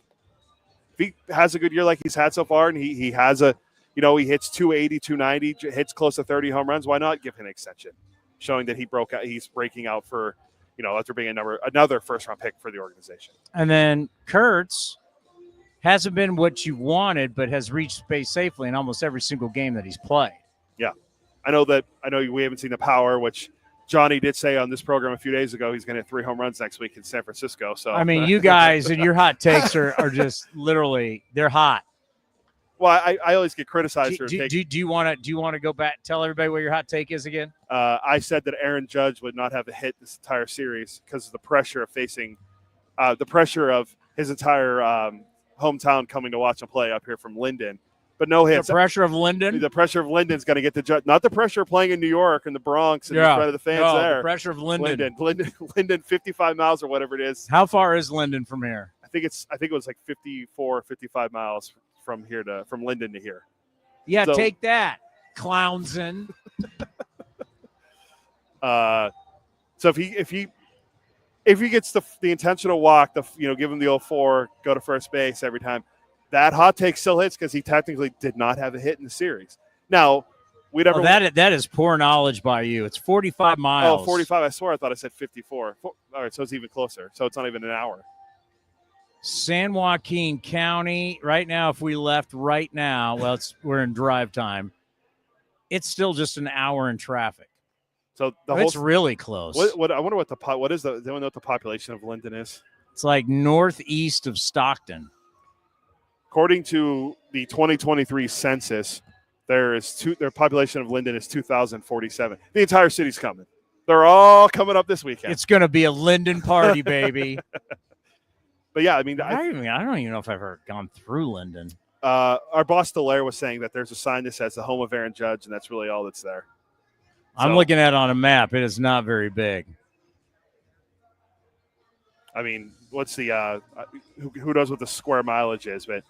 If he has a good year like he's had so far and he has he hits 280, 290, hits close to 30 home runs, why not give him an extension? Showing that he's breaking out for after being another first-round pick for the organization. And then Kurtz hasn't been what you wanted, but has reached space safely in almost every single game that he's played. Yeah. I know we haven't seen the power, which Johnny did say on this program a few days ago he's going to hit 3 home runs next week in San Francisco. So I mean, you guys and your hot takes are just literally, they're hot. Well, I always get criticized for do you want to go back, tell everybody what your hot take is again? I said that Aaron Judge would not have a hit this entire series because of the pressure of facing the pressure of his entire hometown coming to watch him play up here from Linden. But no hits. The pressure of Linden? The pressure of Linden's going to get the Judge. Not the pressure of playing in New York and the Bronx and in front of the fans there. The pressure of Linden. Linden, 55 miles or whatever it is. How far is Linden from here? I think it was like 54, 55 miles from Linden to here. Yeah, so, take that, Clownson. So if he gets the intentional walk, give him the 0-4, go to first base every time, that hot take still hits because he technically did not have a hit in the series. Now, that is poor knowledge by you. It's 45 miles. Oh, 45. I swear I thought I said 54. All right, so it's even closer. So it's not even an hour. San Joaquin County, right now, if we left right now, we're in drive time, it's still just an hour in traffic. So it's really close. What I wonder what does anyone know what the population of Linden is? It's like northeast of Stockton. According to the 2023 census, their population of Linden is 2,047. The entire city's coming. They're all coming up this weekend. It's going to be a Linden party, baby. But yeah, I mean, I don't even know if I've ever gone through Linden. Our boss Delaire was saying that there's a sign that says the home of Aaron Judge, and that's really all that's there. I'm looking at it on a map. It is not very big. I mean, what's the who knows what the square mileage is? But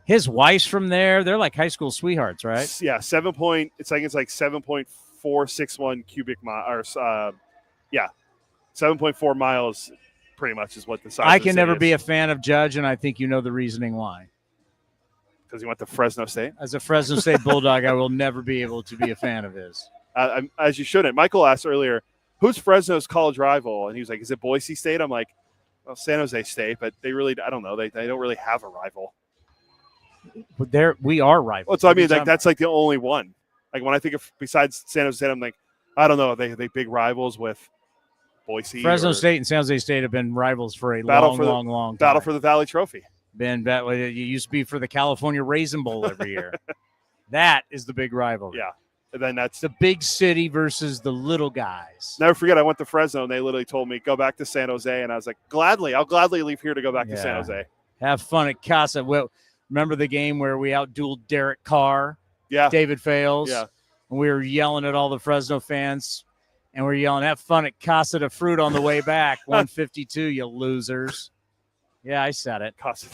his wife's from there. They're like high school sweethearts, right? Yeah, 7.461 cubic miles. 7.4 miles, pretty much is what the size. I can never be a fan of Judge, and I think you know the reasoning why. Because he went to Fresno State. As a Fresno State Bulldog, I will never be able to be a fan of his. As you shouldn't. Michael asked earlier, who's Fresno's college rival? And he was like, is it Boise State? I'm like, well, San Jose State, but I don't know. They don't really have a rival. But we are rivals. Well, so I mean, that's like the only one. Like when I think of besides San Jose State, I'm like, I don't know. They big rivals with Boise. Fresno State and San Jose State have been rivals for a long time. Battle for the Valley Trophy. It used to be for the California Raisin Bowl every year. That is the big rivalry. Yeah. And then that's the big city versus the little guys. Never forget, I went to Fresno and they literally told me, go back to San Jose. And I was like, I'll gladly leave here to go back to San Jose. Have fun at Casa. Well, remember the game where we outdueled Derek Carr? Yeah. David Fales? Yeah. And we were yelling at all the Fresno fans. And we're yelling, have fun at Casa de Fruit on the way back. 152, you losers. Yeah, I said it. Casa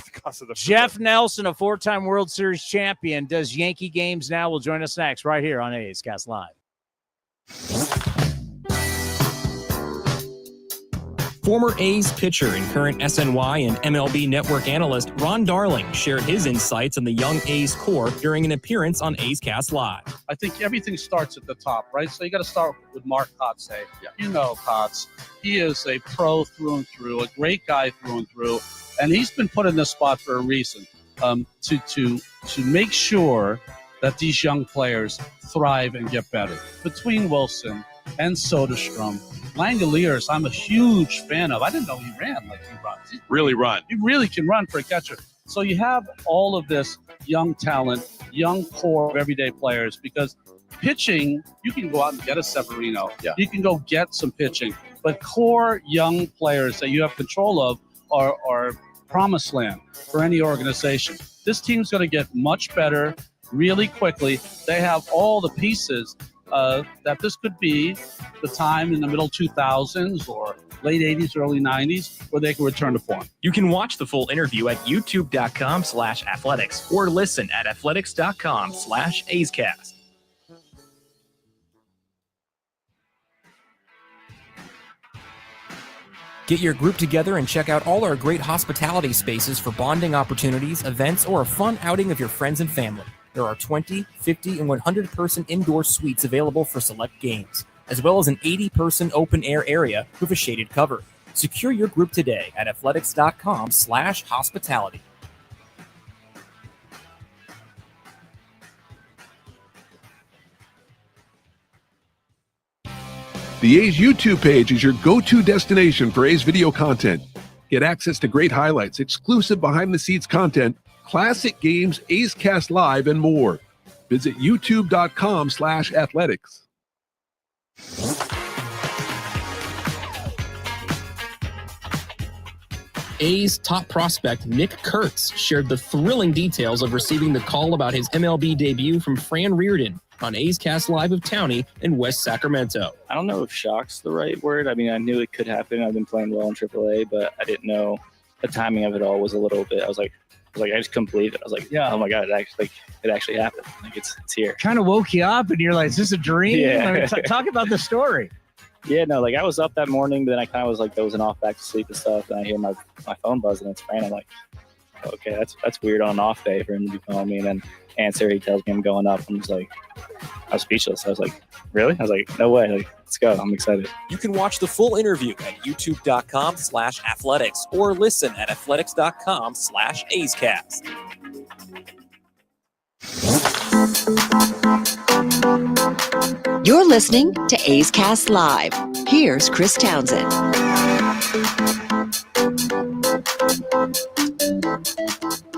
de Jeff Nelson, a 4-time World Series champion, does Yankee games now. Will join us next right here on A's Cast Live. Former A's pitcher and current SNY and MLB Network analyst Ron Darling shared his insights on the young A's core during an appearance on A's Cast Live. I think everything starts at the top, right? So you got to start with Mark Kotsay. Yeah. You know Kots. He is a pro through and through, a great guy through and through, and he's been put in this spot for a reason, to make sure that these young players thrive and get better. Between Wilson and Soderstrom, Langoliers, I'm a huge fan of. I didn't know he ran like he runs. He really can run for a catcher. So you have all of this young talent, young core of everyday players, because pitching, you can go out and get a Severino. Yeah. You can go get some pitching. But core young players that you have control of are promised land for any organization. This team's going to get much better really quickly. They have all the pieces that this could be the time in the middle 2000s or late 80s, early 90s, where they can return to form. You can watch the full interview at youtube.com/athletics or listen at athletics.com/A'sCast. Get your group together and check out all our great hospitality spaces for bonding opportunities, events, or a fun outing of your friends and family. There are 20, 50, and 100-person indoor suites available for select games. as well as an 80-person open-air area with a shaded cover. Secure your group today at athletics.com/hospitality. The A's YouTube page is your go-to destination for A's video content. Get access to great highlights, exclusive behind-the-scenes content, classic games, A's Cast Live, and more. Visit youtube.com/athletics. A's top prospect Nick Kurtz shared the thrilling details of receiving the call about his MLB debut from Fran Riordan on A's Cast Live of Towny in West Sacramento. I don't know if shock's the right word. I mean, I knew it could happen. I've been playing well in AAA, but I didn't know the timing of it all was a little bit. I was like, I just couldn't believe it. I was like, yeah, oh my God, it actually happened. Like it's here. Kind of woke you up, and you're like, is this a dream? Yeah. I mean, talk about the story. Yeah, no, like I was up that morning, but then I kind of was like dozing off back to sleep and stuff, and I hear my phone buzzing. It's Fran. I'm like, okay, that's weird on an off day for him to be calling me, and then answer. He tells me I'm going up. I'm just like, I was speechless. I was like, really? I was like, no way. Like, let's go. I'm excited. You can watch the full interview at youtube.com/athletics or listen at athletics.com/A'sCast. You're listening to A's Cast Live. Here's Chris Townsend.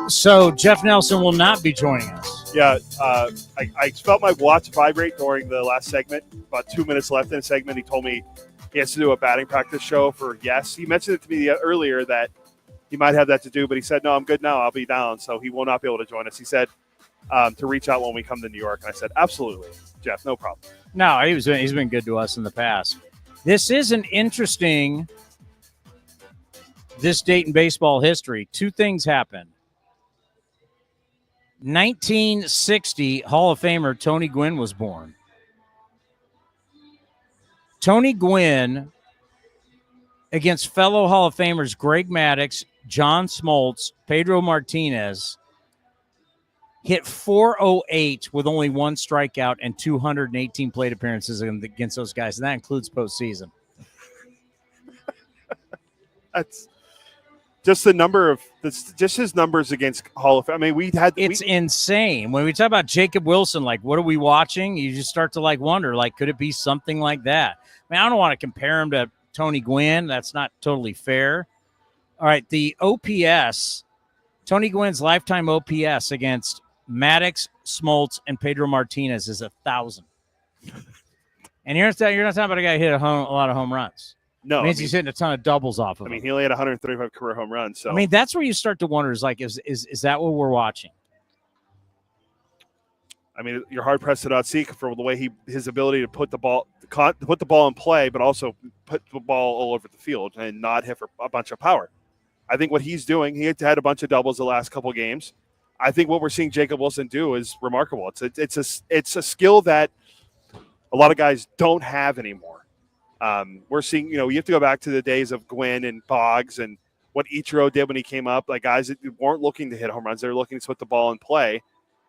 So Jeff Nelson will not be joining us. Yeah, I felt my watch vibrate during the last segment. About 2 minutes left in the segment, he told me he has to do a batting practice show for Yes. He mentioned it to me earlier that he might have that to do, but he said, no, I'm good now. I'll be down, so he will not be able to join us. He said to reach out when we come to New York, and I said, absolutely, Jeff, no problem. No, he's been good to us in the past. This is an interesting this date in baseball history. Two things happened. 1960, Hall of Famer Tony Gwynn was born. Tony Gwynn against fellow Hall of Famers Greg Maddux, John Smoltz, Pedro Martinez hit .408 with only one strikeout and 218 plate appearances against those guys, and that includes postseason. That's just the number of just his numbers against Hall of Fame. I mean, it's insane. When we talk about Jacob Wilson, like, what are we watching? You just start to wonder, could it be something like that? I mean, I don't want to compare him to Tony Gwynn. That's not totally fair. All right, the OPS, Tony Gwynn's lifetime OPS against Maddux, Smoltz, and Pedro Martinez is 1,000. And you're not talking about a guy who hit a lot of home runs. No, it means he's hitting a ton of doubles off of him. I mean, he only had 135 career home runs. So I mean, that's where you start to wonder: is that what we're watching? I mean, you're hard pressed to not see for the way his ability to put the ball in play, but also put the ball all over the field and not hit for a bunch of power. I think what he's doing, he had a bunch of doubles the last couple games. I think what we're seeing Jacob Wilson do is remarkable. It's a skill that a lot of guys don't have anymore. We're seeing, you have to go back to the days of Gwynn and Boggs and what Ichiro did when he came up. Like, guys that weren't looking to hit home runs, they were looking to put the ball in play.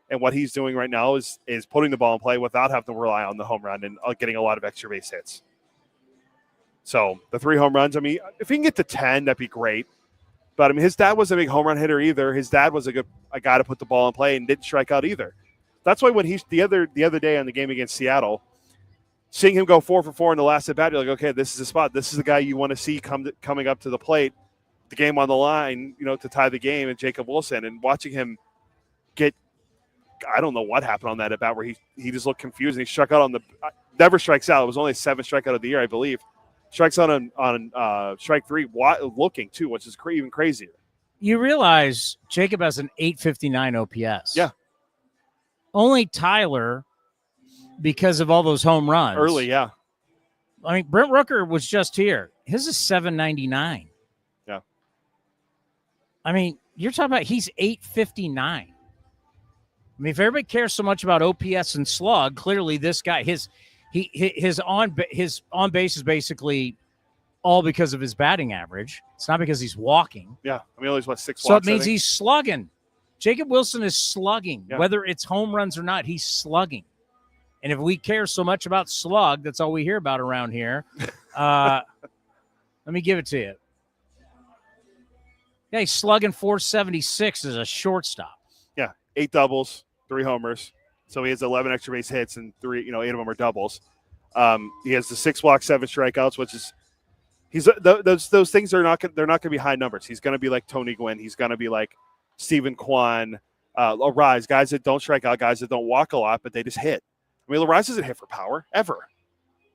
And what he's doing right now is putting the ball in play without having to rely on the home run and getting a lot of extra base hits. So the 3 home runs, I mean, if he can get to 10, that'd be great. But I mean, his dad wasn't a big home run hitter either. His dad was a guy to put the ball in play and didn't strike out either. That's why when he's the other day on the game against Seattle, seeing him go 4 for 4 in the last at bat, you're like, okay, this is the spot. This is the guy you want to see coming up to the plate, the game on the line, to tie the game. And Jacob Wilson, and watching him get, I don't know what happened on that at bat where he just looked confused and he struck out on never strikes out. It was only his 7th strikeout of the year, I believe. Strikes out on strike 3, looking too, which is even crazier. You realize Jacob has an 859 OPS. Yeah. Only Tyler, because of all those home runs. Early, yeah. I mean, Brent Rooker was just here. His is 799. Yeah. I mean, you're talking about he's 859. I mean, if everybody cares so much about OPS and slug, clearly this guy, his on base is basically all because of his batting average. It's not because he's walking. Yeah, I mean, he's 6 So it means he's slugging. Jacob Wilson is slugging, yeah. Whether it's home runs or not. He's slugging. And if we care so much about slug, that's all we hear about around here. Let me give it to you. Yeah, he's slugging 476 as a shortstop. Yeah, 8 doubles, 3 homers. So he has 11 extra base hits and 8 of them are doubles. He has the 6 walks, 7 strikeouts, which is those things are not they're not going to be high numbers. He's going to be like Tony Gwynn. He's going to be like Steven Kwan, Arise, guys that don't strike out, guys that don't walk a lot, but they just hit. I mean, Arise doesn't hit for power ever.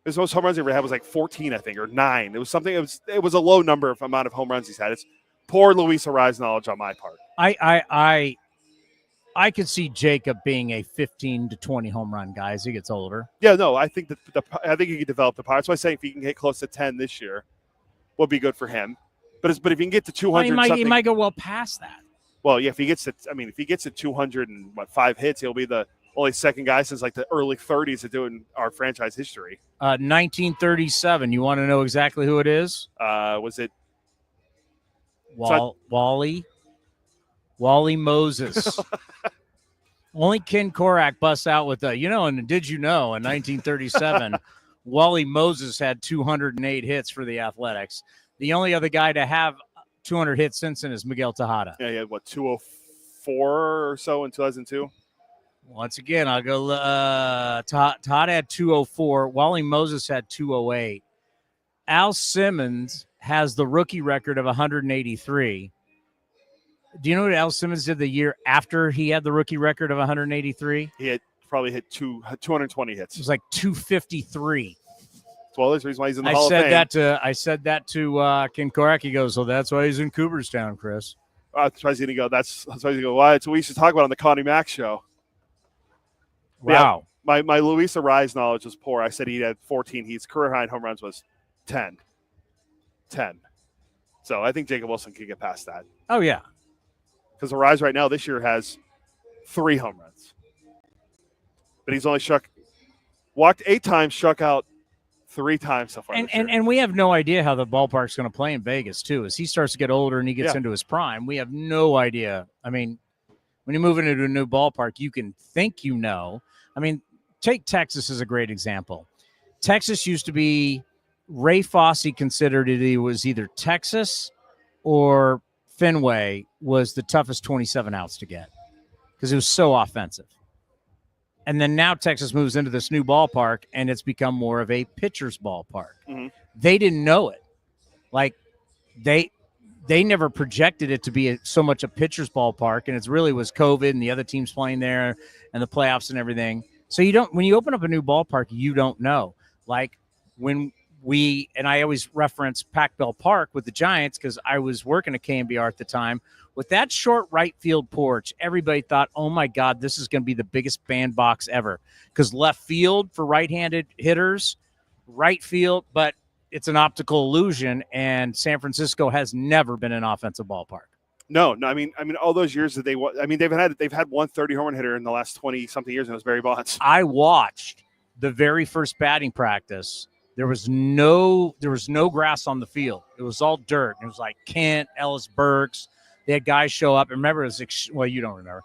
His most home runs he ever had was like 14, I think, or 9. It was something. It was a low number of amount of home runs he's had. It's poor Luis Arise knowledge on my part. I could see Jacob being a 15 to 20 home run guy as he gets older. Yeah, no, I think I think he can develop the power. That's why I'm saying if he can get close to 10 this year, will be good for him. But if he can get to 200, he might go well past that. Well, yeah, if he gets to 205 hits, he'll be the only second guy since like the early 30s to do it in our franchise history. 1937. You want to know exactly who it is? Was it Wally Moses? Only Ken Korak busts out with and did you know in 1937, Wally Moses had 208 hits for the Athletics. The only other guy to have 200 hits since then is Miguel Tejada. Yeah, he had 204 or so in 2002. Once again, I'll go. Tejada had 204. Wally Moses had 208. Al Simmons has the rookie record of 183. Do you know what Al Simmons did the year after he had the rookie record of 183? He had probably hit 220 hits. It was like 253. Well, there's the reason why he's in the Hall of Fame. I said that to Ken Korak. He goes, "So that's why he's in Cooperstown, Chris." That's why he's going to go. That's why he's going to go. Why? It's what we used to talk about on the Connie Mack show. Wow. Yeah, my Luis Arise knowledge was poor. I said he had 14. His career high in home runs was 10. So I think Jacob Wilson can get past that. Oh, yeah. Because Arise right now this year has 3 home runs. But he's only walked 8 times, struck out 3 times so far. And we have no idea how the ballpark's going to play in Vegas, too. As he starts to get older and he gets into his prime, we have no idea. I mean, when you move into a new ballpark, you can think you know. I mean, take Texas as a great example. Texas used to be, Ray Fosse considered it was either Texas or Fenway was the toughest 27 outs to get because it was so offensive. And then now Texas moves into this new ballpark, and it's become more of a pitcher's ballpark. Mm-hmm. They didn't know it. Like, they never projected it to be so much a pitcher's ballpark, and it really was COVID and the other teams playing there and the playoffs and everything. So when you open up a new ballpark, you don't know. Like when I always reference Pac Bell Park with the Giants because I was working at KMBR at the time. With that short right field porch, everybody thought, oh, my God, this is going to be the biggest bandbox ever because left field for right-handed hitters, right field, but it's an optical illusion, and San Francisco has never been an offensive ballpark. No. I mean, all those years that they've had one 30 home run hitter in the last 20-something years, and it was Barry Bonds. I watched the very first batting practice. There was no grass on the field. It was all dirt. It was like Kent, Ellis Burks. They had guys show up. Remember, it was you don't remember.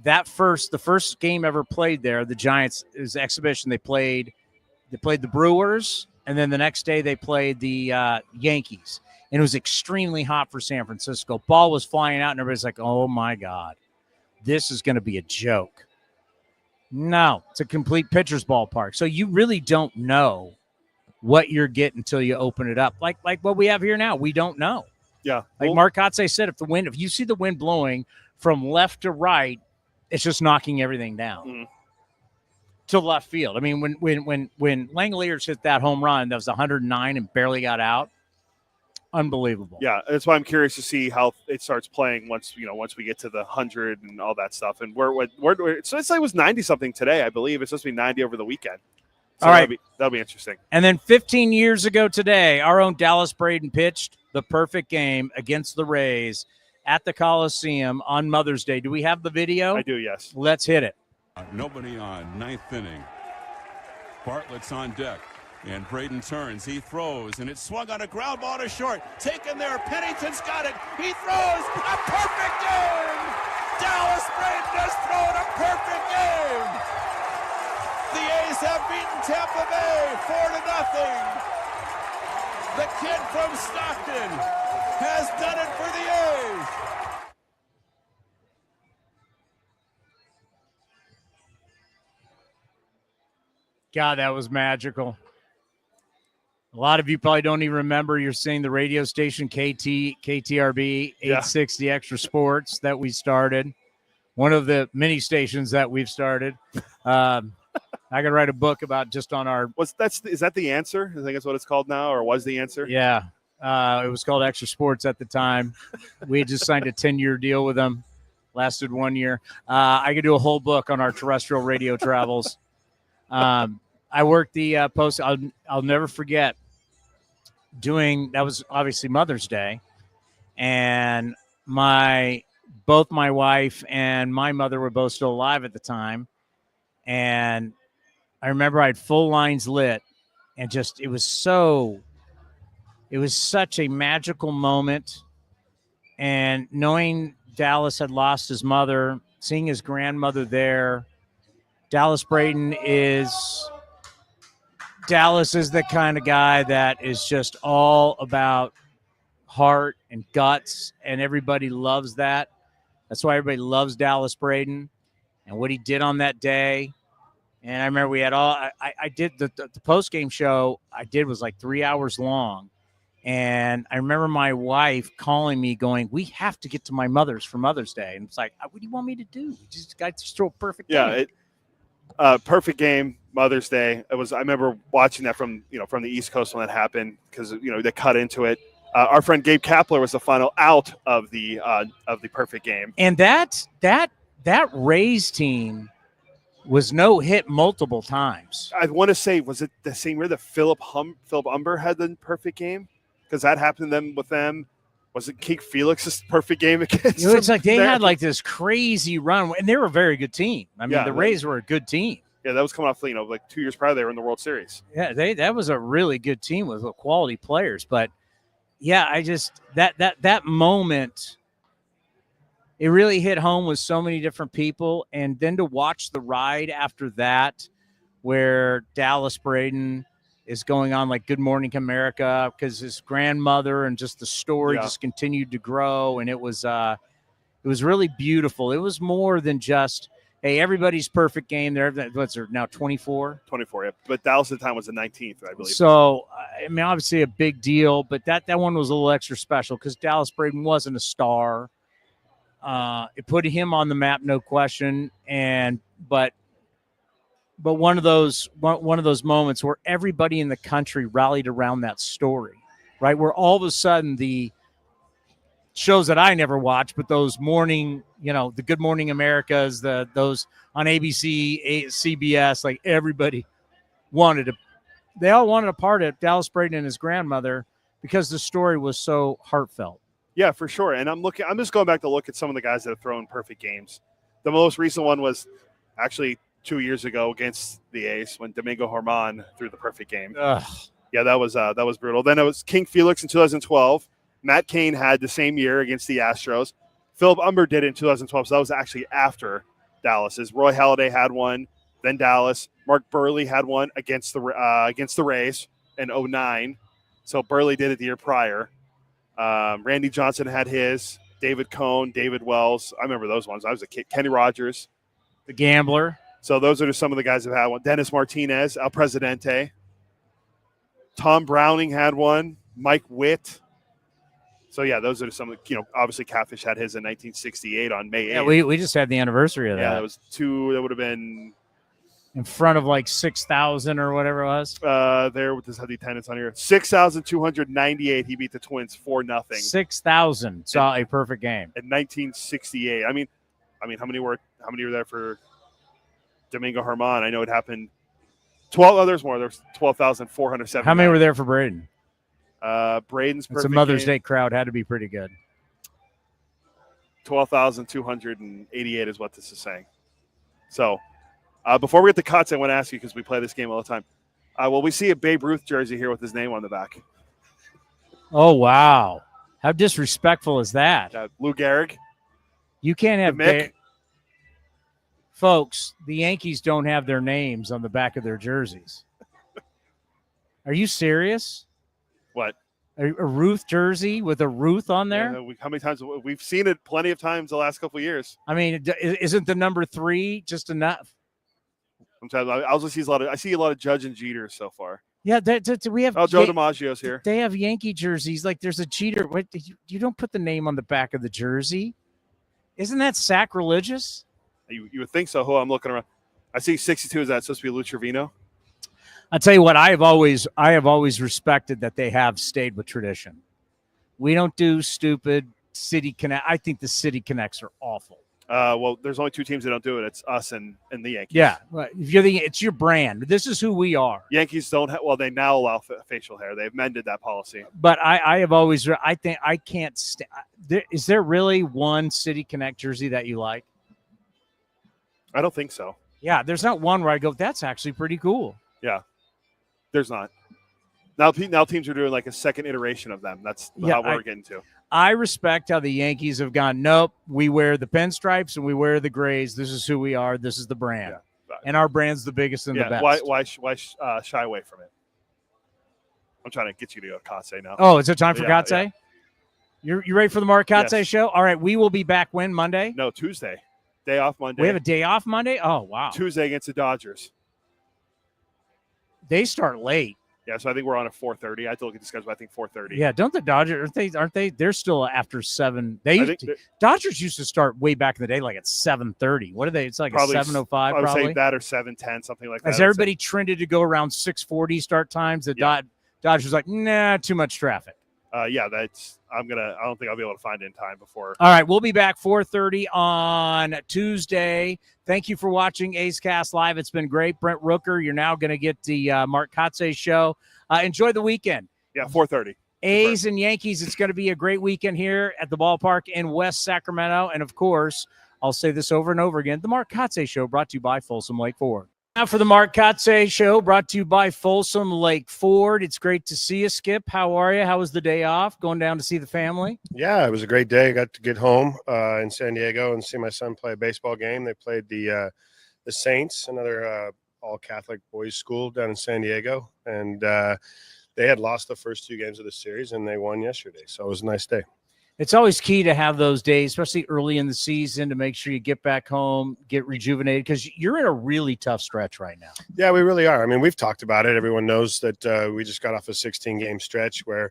The first game ever played there, the Giants, it was exhibition. They played the Brewers, and then the next day they played the Yankees. And it was extremely hot for San Francisco. Ball was flying out, and everybody's like, oh, my God, this is going to be a joke. No, it's a complete pitcher's ballpark. So you really don't know what you're getting until you open it up. Like what we have here now, we don't know. Yeah. Like Mark Kotsay said, if you see the wind blowing from left to right, it's just knocking everything down to left field. I mean, when Langeliers hit that home run, that was 109 and barely got out. Unbelievable. Yeah, that's why I'm curious to see how it starts playing once we get to the 100 and all that stuff. And where so let's say it was 90 something today, I believe. It's supposed to be 90 over the weekend. So all right, that'll be interesting. And then 15 years ago today, our own Dallas Braden pitched the perfect game against the Rays at the Coliseum on Mother's Day. Do we have the video? I do, yes. Let's hit it. Nobody on, ninth inning. Bartlett's on deck. And Braden turns, he throws, and it's swung on a ground ball to short. Taken there, Pennington's got it. He throws a perfect game. Dallas Braden has thrown a perfect game. A's have beaten Tampa Bay 4-0. The kid from Stockton has done it for the A's. God, that was magical. A lot of you probably don't even remember. You're seeing the radio station KTRB 860 Extra Sports that we started. One of the many stations that we've started. I could write a book about just on our. Is that the answer? I think that's what it's called now, or was the answer? Yeah, it was called Extra Sports at the time. We had just signed a 10-year deal with them. Lasted 1 year. I could do a whole book on our terrestrial radio travels. I worked the post. I'll never forget doing that. Was obviously Mother's Day, and both my wife and my mother were both still alive at the time, and I remember I had full lines lit, and just it was such a magical moment, and knowing Dallas had lost his mother, seeing his grandmother there. Dallas Braden is the kind of guy that is just all about heart and guts, and everybody loves that. That's why everybody loves Dallas Braden and what he did on that day. And I remember we had I did the post-game show I did was like 3 hours long. And I remember my wife calling me going, we have to get to my mother's for Mother's Day. And it's like, what do you want me to do? Just throw a perfect game. Perfect game, Mother's Day. I remember watching that from the East Coast when that happened because they cut into it. Our friend Gabe Kapler was the final out of the perfect game. And that Rays team was no hit multiple times. I want to say, was it the same year that Philip Umber had the perfect game? Because that happened then with them. Was it Keith Felix's perfect game against them? It's like they had like this crazy run, and they were a very good team. I mean, the Rays were a good team. Yeah, that was coming off, like 2 years prior, they were in the World Series. Yeah, that was a really good team with quality players. But yeah, I just that moment, it really hit home with so many different people. And then to watch the ride after that, where Dallas Braden is going on like Good Morning America because his grandmother and just the story just continued to grow. And it was really beautiful. It was more than just, hey, everybody's perfect game there. What's there now, 24? 24, yeah. But Dallas at the time was the 19th, I believe. So, I mean, obviously a big deal, but that one was a little extra special because Dallas Braden wasn't a star. It put him on the map, no question. But one of those moments where everybody in the country rallied around that story, right? Where all of a sudden the shows that I never watched, but those morning, the Good Morning Americas, those on ABC, CBS, like everybody they all wanted a part of Dallas Braden and his grandmother because the story was so heartfelt. Yeah, for sure. And I'm just going back to look at some of the guys that have thrown perfect games. The most recent one was actually 2 years ago against the A's when Domingo Germán threw the perfect game. Ugh. Yeah, that was brutal. Then it was King Felix in 2012. Matt Cain had the same year against the Astros. Philip Umber did it in 2012, so that was actually after Dallas's. Roy Halladay had one, then Dallas. Mark Burley had one against the Rays in 2009. So Burley did it the year prior. Randy Johnson had his. David Cohn, David Wells. I remember those ones. I was a kid. Kenny Rogers. The Gambler. So those are just some of the guys that had one. Dennis Martinez, El Presidente. Tom Browning had one. Mike Witt. So, yeah, those are some, obviously Catfish had his in 1968 on May 8th. Yeah, we just had the anniversary of that. Yeah, that was that would have been in front of like 6,000 or whatever it was. There, with this, the attendance on here. 6,298. He beat the Twins 4-0. 6,000 saw a perfect game. In 1968. I mean, how many were there for Domingo Germán? I know it happened 12 others more. There was 12,470. How many were there for Braden? Braden's perfect It's a Mother's game. Day crowd. Had to be pretty good. 12,288 is what this is saying. So, before we get to Kotsay, I want to ask you, because we play this game all the time, will we see a Babe Ruth jersey here with his name on the back? Oh, wow. How disrespectful is that? Lou Gehrig. You can't have Mick. Folks, the Yankees don't have their names on the back of their jerseys. Are you serious? What? A Ruth jersey with a Ruth on there? Yeah, how many times? We've seen it plenty of times the last couple of years. I mean, isn't the number 3 just enough? I see a lot of Judge and Jeter so far. Yeah, we have. Joe DiMaggio's here. They have Yankee jerseys. Like there's a Jeter. What, you don't put the name on the back of the jersey. Isn't that sacrilegious? You would think so. I'm looking around. I see 62. Is that supposed to be Lou Trevino? I'll tell you what. I have always respected that they have stayed with tradition. We don't do stupid City Connect. I think the City Connects are awful. Well, there's only 2 teams that don't do it. It's us and the Yankees. Yeah, right. It's your brand. This is who we are. Yankees don't have. Well, they now allow facial hair. They've amended that policy. But I have always. I think I can't. Is there really one City Connect jersey that you like? I don't think so. Yeah, there's not one where I go, that's actually pretty cool. Yeah, there's not. Now teams are doing like a second iteration of them. That's how we're getting to. I respect how the Yankees have gone, nope, we wear the pinstripes and we wear the grays. This is who we are. This is the brand. Yeah, and our brand's the biggest and the best. Why shy away from it? I'm trying to get you to go Kotsay now. Oh, is it time for Kotsay? Yeah. You ready for the Mark Kotsay show? All right, we will be back when, Monday? No, Tuesday. Day off Monday. We have a day off Monday? Oh, wow. Tuesday against the Dodgers. They start late. Yeah, so I think we're on at 4:30. I have to look at the schedule. I think 4:30. Yeah, don't the Dodgers aren't they? They're still after 7. Dodgers used to start way back in the day, like at 7:30. What are they? It's like a 7:05. I would probably say that or 7:10, something like that. Has everybody trended to go around 6:40 start times? The Dodgers like, nah, too much traffic. I don't think I'll be able to find it in time before. All right, we'll be back 4:30 on Tuesday. Thank you for watching A's Cast Live. It's been great. Brent Rooker, you're now going to get the Mark Kotsay show. Enjoy the weekend. Yeah, 4:30. A's and Yankees, it's going to be a great weekend here at the ballpark in West Sacramento. And, of course, I'll say this over and over again, the Mark Kotsay Show brought to you by Folsom Lake Ford. Now for the Mark Kotsay Show, brought to you by Folsom Lake Ford. It's great to see you, Skip. How are you? How was the day off? Going down to see the family? Yeah, it was a great day. I got to get home in San Diego and see my son play a baseball game. They played the Saints, another all-Catholic boys' school down in San Diego. And they had lost the first 2 games of the series, and they won yesterday. So it was a nice day. It's always key to have those days, especially early in the season, to make sure you get back home, get rejuvenated, because you're in a really tough stretch right now. Yeah, we really are. I mean, we've talked about it. Everyone knows that we just got off a 16-game stretch where,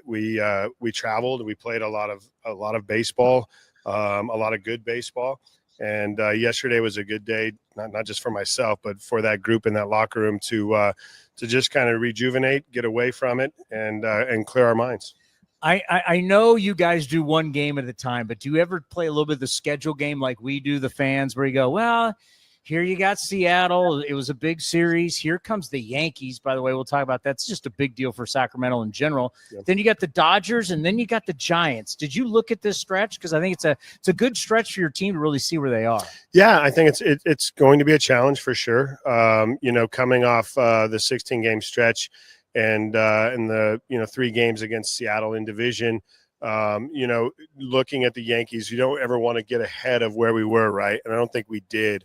we traveled. We played a lot of baseball, a lot of good baseball. And yesterday was a good day, not just for myself, but for that group in that locker room to just kind of rejuvenate, get away from it, and clear our minds. I know you guys do one game at a time, but do you ever play a little bit of the schedule game like we do, the fans, where you go, well, here you got Seattle. It was a big series. Here comes the Yankees, by the way. We'll talk about that. It's just a big deal for Sacramento in general. Yep. Then you got the Dodgers, and then you got the Giants. Did you look at this stretch? Because I think it's a good stretch for your team to really see where they are. Yeah, I think it's going to be a challenge for sure. Coming off the 16-game stretch, and in the 3 games against Seattle in division, looking at the Yankees, you don't ever want to get ahead of where we were, right? And I don't think we did.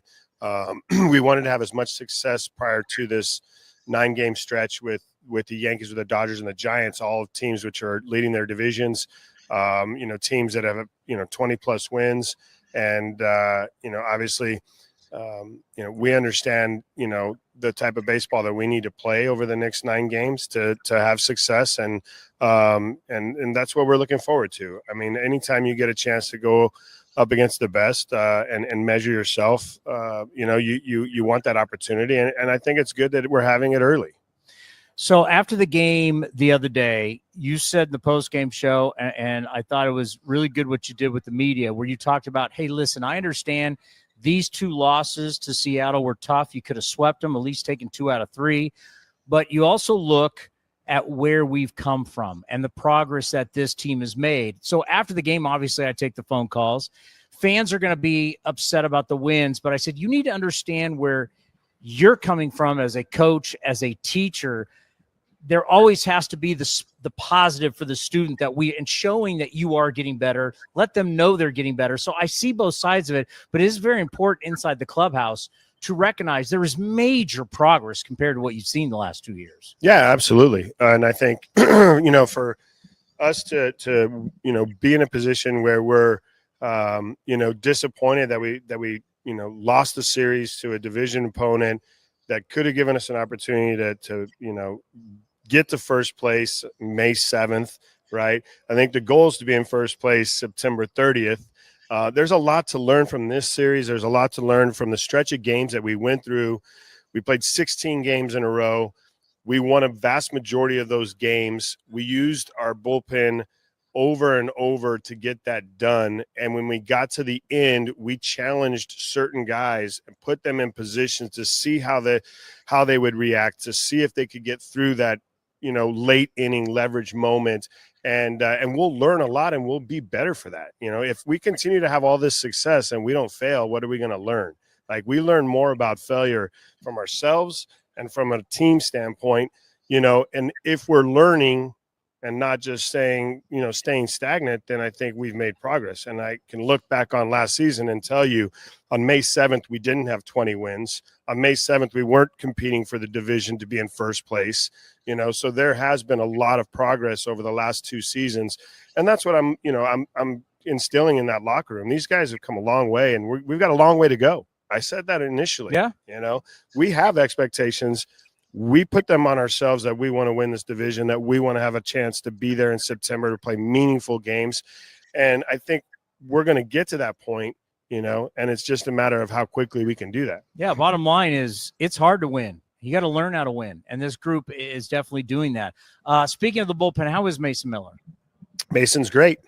We wanted to have as much success prior to this 9-game stretch with the Yankees, with the Dodgers, and the Giants, all teams which are leading their divisions. Teams that have 20+ wins, and obviously. We understand, the type of baseball that we need to play over the next 9 games to have success. And that's what we're looking forward to. I mean, anytime you get a chance to go up against the best and measure yourself, you want that opportunity. And I think it's good that we're having it early. So after the game the other day, you said in the post-game show, and I thought it was really good what you did with the media, where you talked about, hey, listen, I understand these 2 losses to Seattle were tough. You could have swept them, at least taken 2 out of 3. But you also look at where we've come from and the progress that this team has made. So after the game, obviously, I take the phone calls. Fans are going to be upset about the wins, but I said, you need to understand where you're coming from as a coach, as a teacher. there always has to be the positive for the student and showing that you are getting better. Let them know they're getting better. So I see both sides of it, but it is very important inside the clubhouse to recognize there is major progress compared to what you've seen the last 2 years. Yeah, absolutely. And I think, for us to be in a position where we're, disappointed that we lost the series to a division opponent that could have given us an opportunity to get to first place May 7th, right? I think the goal is to be in first place September 30th. There's a lot to learn from this series. There's a lot to learn from the stretch of games that we went through. We played 16 games in a row. We won a vast majority of those games. We used our bullpen over and over to get that done. And when we got to the end, we challenged certain guys and put them in positions to see how they would react, to see if they could get through that, late inning leverage moment. And we'll learn a lot and we'll be better for that. If we continue to have all this success and we don't fail, what are we going to learn? Like, we learn more about failure from ourselves and from a team standpoint, and if we're learning and not just staying stagnant, then I think we've made progress. And I can look back on last season and tell you on May 7th, we didn't have 20 wins. On May 7th, we weren't competing for the division to be in first place, so there has been a lot of progress over the last 2 seasons. And that's what I'm instilling in that locker room. These guys have come a long way, and we've got a long way to go. I said that initially. Yeah. We have expectations. We put them on ourselves that we want to win this division, that we want to have a chance to be there in September to play meaningful games. And I think we're going to get to that point, and it's just a matter of how quickly we can do that. Yeah. Bottom line is it's hard to win. You got to learn how to win. And this group is definitely doing that. Speaking of the bullpen, how is Mason Miller? Mason's great.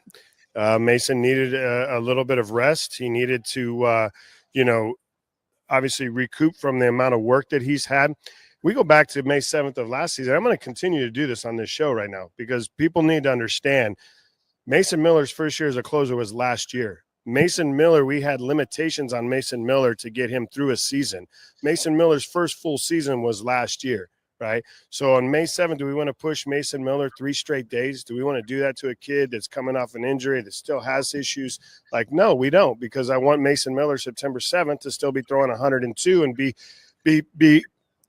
Mason needed a little bit of rest. He needed to, obviously recoup from the amount of work that he's had. We go back to May 7th of last season. I'm going to continue to do this on this show right now because people need to understand Mason Miller's first year as a closer was last year. Mason Miller, we had limitations on Mason Miller to get him through a season. Mason Miller's first full season was last year, right? So on May 7th, do we want to push Mason Miller 3 straight days? Do we want to do that to a kid that's coming off an injury that still has issues? Like, no, we don't, because I want Mason Miller September 7th to still be throwing 102 and be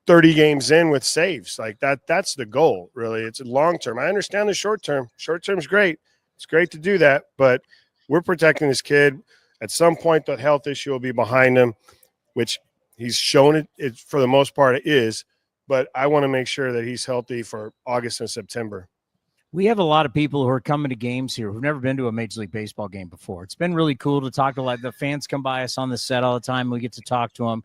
30 games in with saves. Like that's the goal, really. It's a long term. I understand the short term. Short term's great. It's great to do that, but we're protecting this kid. At some point, the health issue will be behind him, which he's shown it for the most part it is. But I want to make sure that he's healthy for August and September. We have a lot of people who are coming to games here who've never been to a Major League Baseball game before. It's been really cool to talk to the fans come by us on the set all the time. We get to talk to them.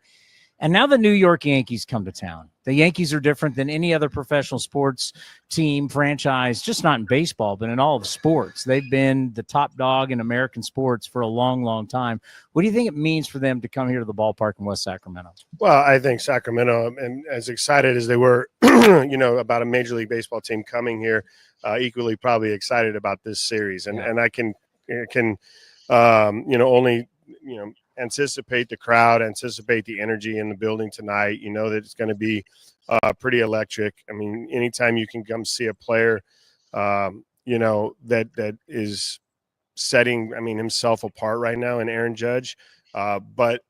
And now the New York Yankees come to town. The Yankees are different than any other professional sports team, franchise, just not in baseball, but in all of sports. They've been the top dog in American sports for a long, long time. What do you think it means for them to come here to the ballpark in West Sacramento? Well, I think Sacramento, and as excited as they were, about a Major League Baseball team coming here, equally probably excited about this series. And I can only anticipate the crowd, anticipate the energy in the building tonight. That it's going to be pretty electric. I mean, anytime you can come see a player, that is setting, himself apart right now in Aaron Judge. But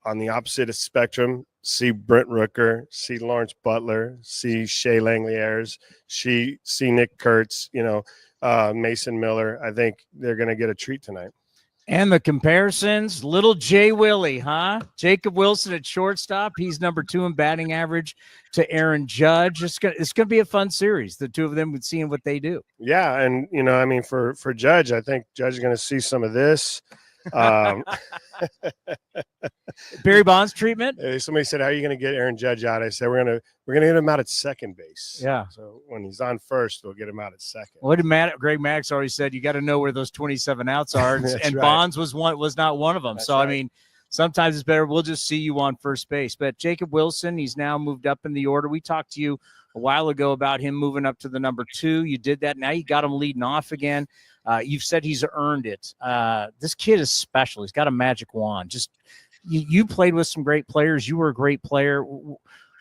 on the opposite spectrum, see Brent Rooker, see Lawrence Butler, see Shea Langley-Ayers, see Nick Kurtz, Mason Miller. I think they're going to get a treat tonight. And the comparisons, little Jay Willie, huh? Jacob Wilson at shortstop. He's number 2 in batting average to Aaron Judge. It's gonna be a fun series. The two of them would see what they do. Yeah, and for Judge, I think Judge is going to see some of this. Barry Bonds treatment. Somebody said, "How are you going to get Aaron Judge out?" I said, "We're gonna get him out at second base." Yeah. So when he's on first, we'll get him out at second. What did Greg Maddox already said? You got to know where those 27 outs are, and right. Bonds was not one of them. That's so right. Sometimes it's better. We'll just see you on first base. But Jacob Wilson, he's now moved up in the order. We talked to you a while ago about him moving up to the number 2. You did that. Now you got him leading off again. You've said he's earned it. This kid is special. He's got a magic wand. You played with some great players. You were a great player.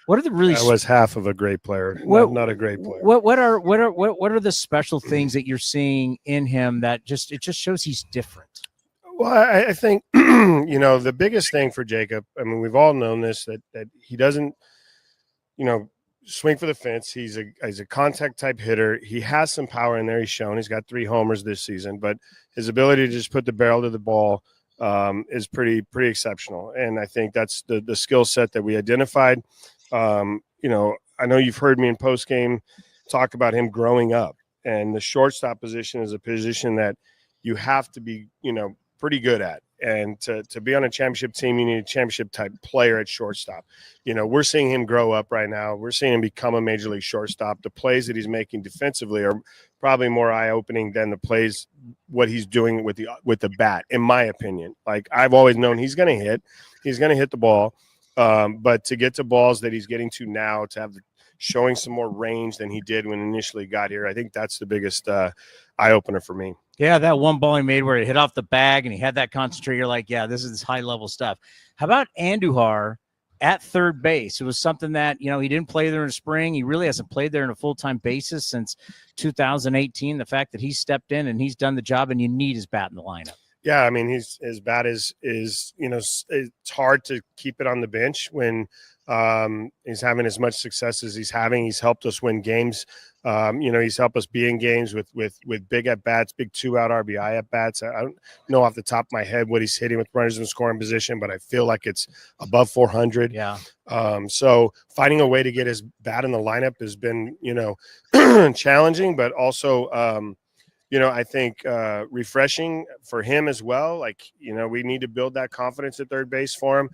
What are the really? That was half of a great player. Not a great player. What are the special things that you're seeing in him that it just shows he's different? Well, I think the biggest thing for Jacob. I mean, we've all known this that he doesn't, swing for the fence. He's a contact type hitter. He has some power in there. He's shown. He's got 3 homers this season, but his ability to just put the barrel to the ball is pretty exceptional. And I think that's the skill set that we identified. I know you've heard me in post game talk about him growing up, and the shortstop position is a position that you have to be, pretty good at. And to be on a championship team, you need a championship type player at shortstop. We're seeing him grow up right now. We're seeing him become a major league shortstop. The plays that he's making defensively are probably more eye-opening than the plays, what he's doing with the bat, in my opinion. Like, I've always known he's going to hit the ball. But to get to balls that he's getting to now, to have showing some more range than he did when initially got here, I think that's the biggest eye-opener for me. Yeah, that one ball he made where he hit off the bag and he had that concentrate. You're like, yeah, this is high-level stuff. How about Andujar at third base? It was something that, he didn't play there in the spring. He really hasn't played there on a full-time basis since 2018. The fact that he stepped in and he's done the job, and you need his bat in the lineup. Yeah, I mean, his bat is it's hard to keep it on the bench when he's having as much success as he's having. He's helped us win games. He's helped us be in games with big at bats, big 2-out RBI at bats. I don't know off the top of my head what he's hitting with runners in scoring position, but I feel like it's above 400. Yeah. So finding a way to get his bat in the lineup has been, challenging, but also, I think refreshing for him as well. Like, we need to build that confidence at third base for him.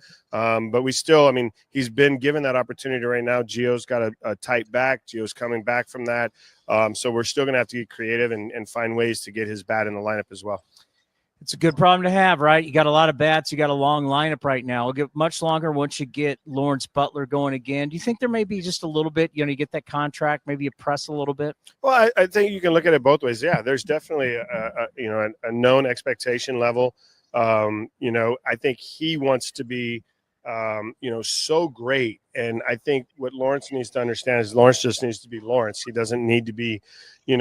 But we still, he's been given that opportunity right now. Gio's got a tight back. Gio's coming back from that. So we're still going to have to get creative and find ways to get his bat in the lineup as well. It's a good problem to have, right? You got a lot of bats. You got a long lineup right now. It'll get much longer once you get Lawrence Butler going again. Do you think there may be just a little bit, you get that contract, maybe you press a little bit? Well, I think you can look at it both ways. Yeah, there's definitely a known expectation level. I think he wants to be, so great. And I think what Lawrence needs to understand is Lawrence just needs to be Lawrence. He doesn't need to be,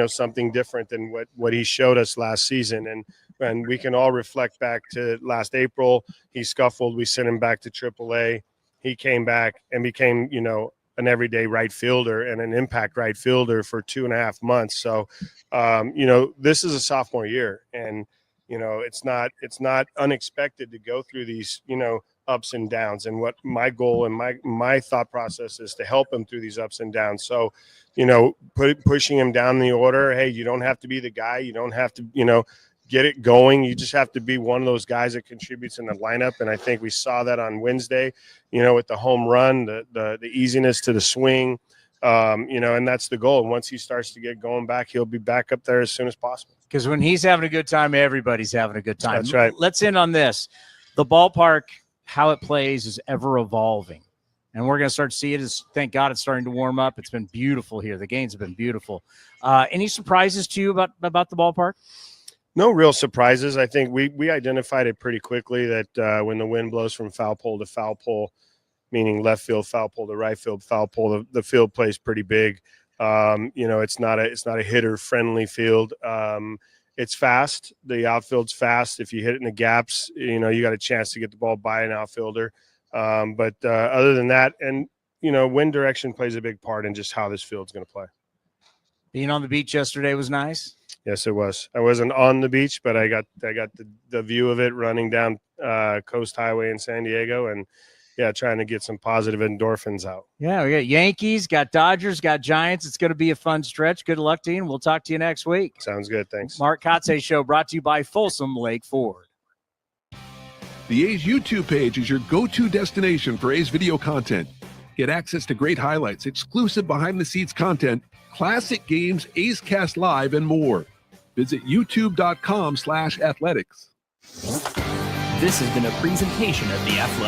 something different than what he showed us last season. And we can all reflect back to last April. He scuffled. We sent him back to AAA. He came back and became, an everyday right fielder and an impact right fielder for 2.5 months. So, this is a sophomore year, and, it's not unexpected to go through these, ups and downs. And what my goal and my thought process is to help him through these ups and downs. So, pushing him down the order. Hey, you don't have to be the guy. You don't have to, get it going. You just have to be one of those guys that contributes in the lineup. And I think we saw that on Wednesday, with the home run, the easiness to the swing, and that's the goal. And once he starts to get going back, he'll be back up there as soon as possible. Because when he's having a good time, everybody's having a good time. That's right. Let's end on this. The ballpark, how it plays, is ever evolving. And we're going to start to see it. Thank God it's starting to warm up. It's been beautiful here. The games have been beautiful. Any surprises to you about the ballpark? No real surprises. I think we identified it pretty quickly that when the wind blows from foul pole to foul pole, meaning left field foul pole to right field foul pole, the field plays pretty big. It's not a hitter friendly field. It's fast. The outfield's fast. If you hit it in the gaps, you got a chance to get the ball by an outfielder. But other than that, and wind direction plays a big part in just how this field's going to play. Being on the beach yesterday was nice. Yes, it was. I wasn't on the beach, but I got the view of it running down Coast Highway in San Diego, and trying to get some positive endorphins out. Yeah, we got Yankees, got Dodgers, got Giants. It's going to be a fun stretch. Good luck to you, and we'll talk to you next week. Sounds good. Thanks. Mark Kotsay Show brought to you by Folsom Lake Ford. The A's YouTube page is your go-to destination for A's video content. Get access to great highlights, exclusive behind-the-scenes content, classic games, A's Cast Live, and more. Visit youtube.com/athletics. This has been a presentation of The Athletic.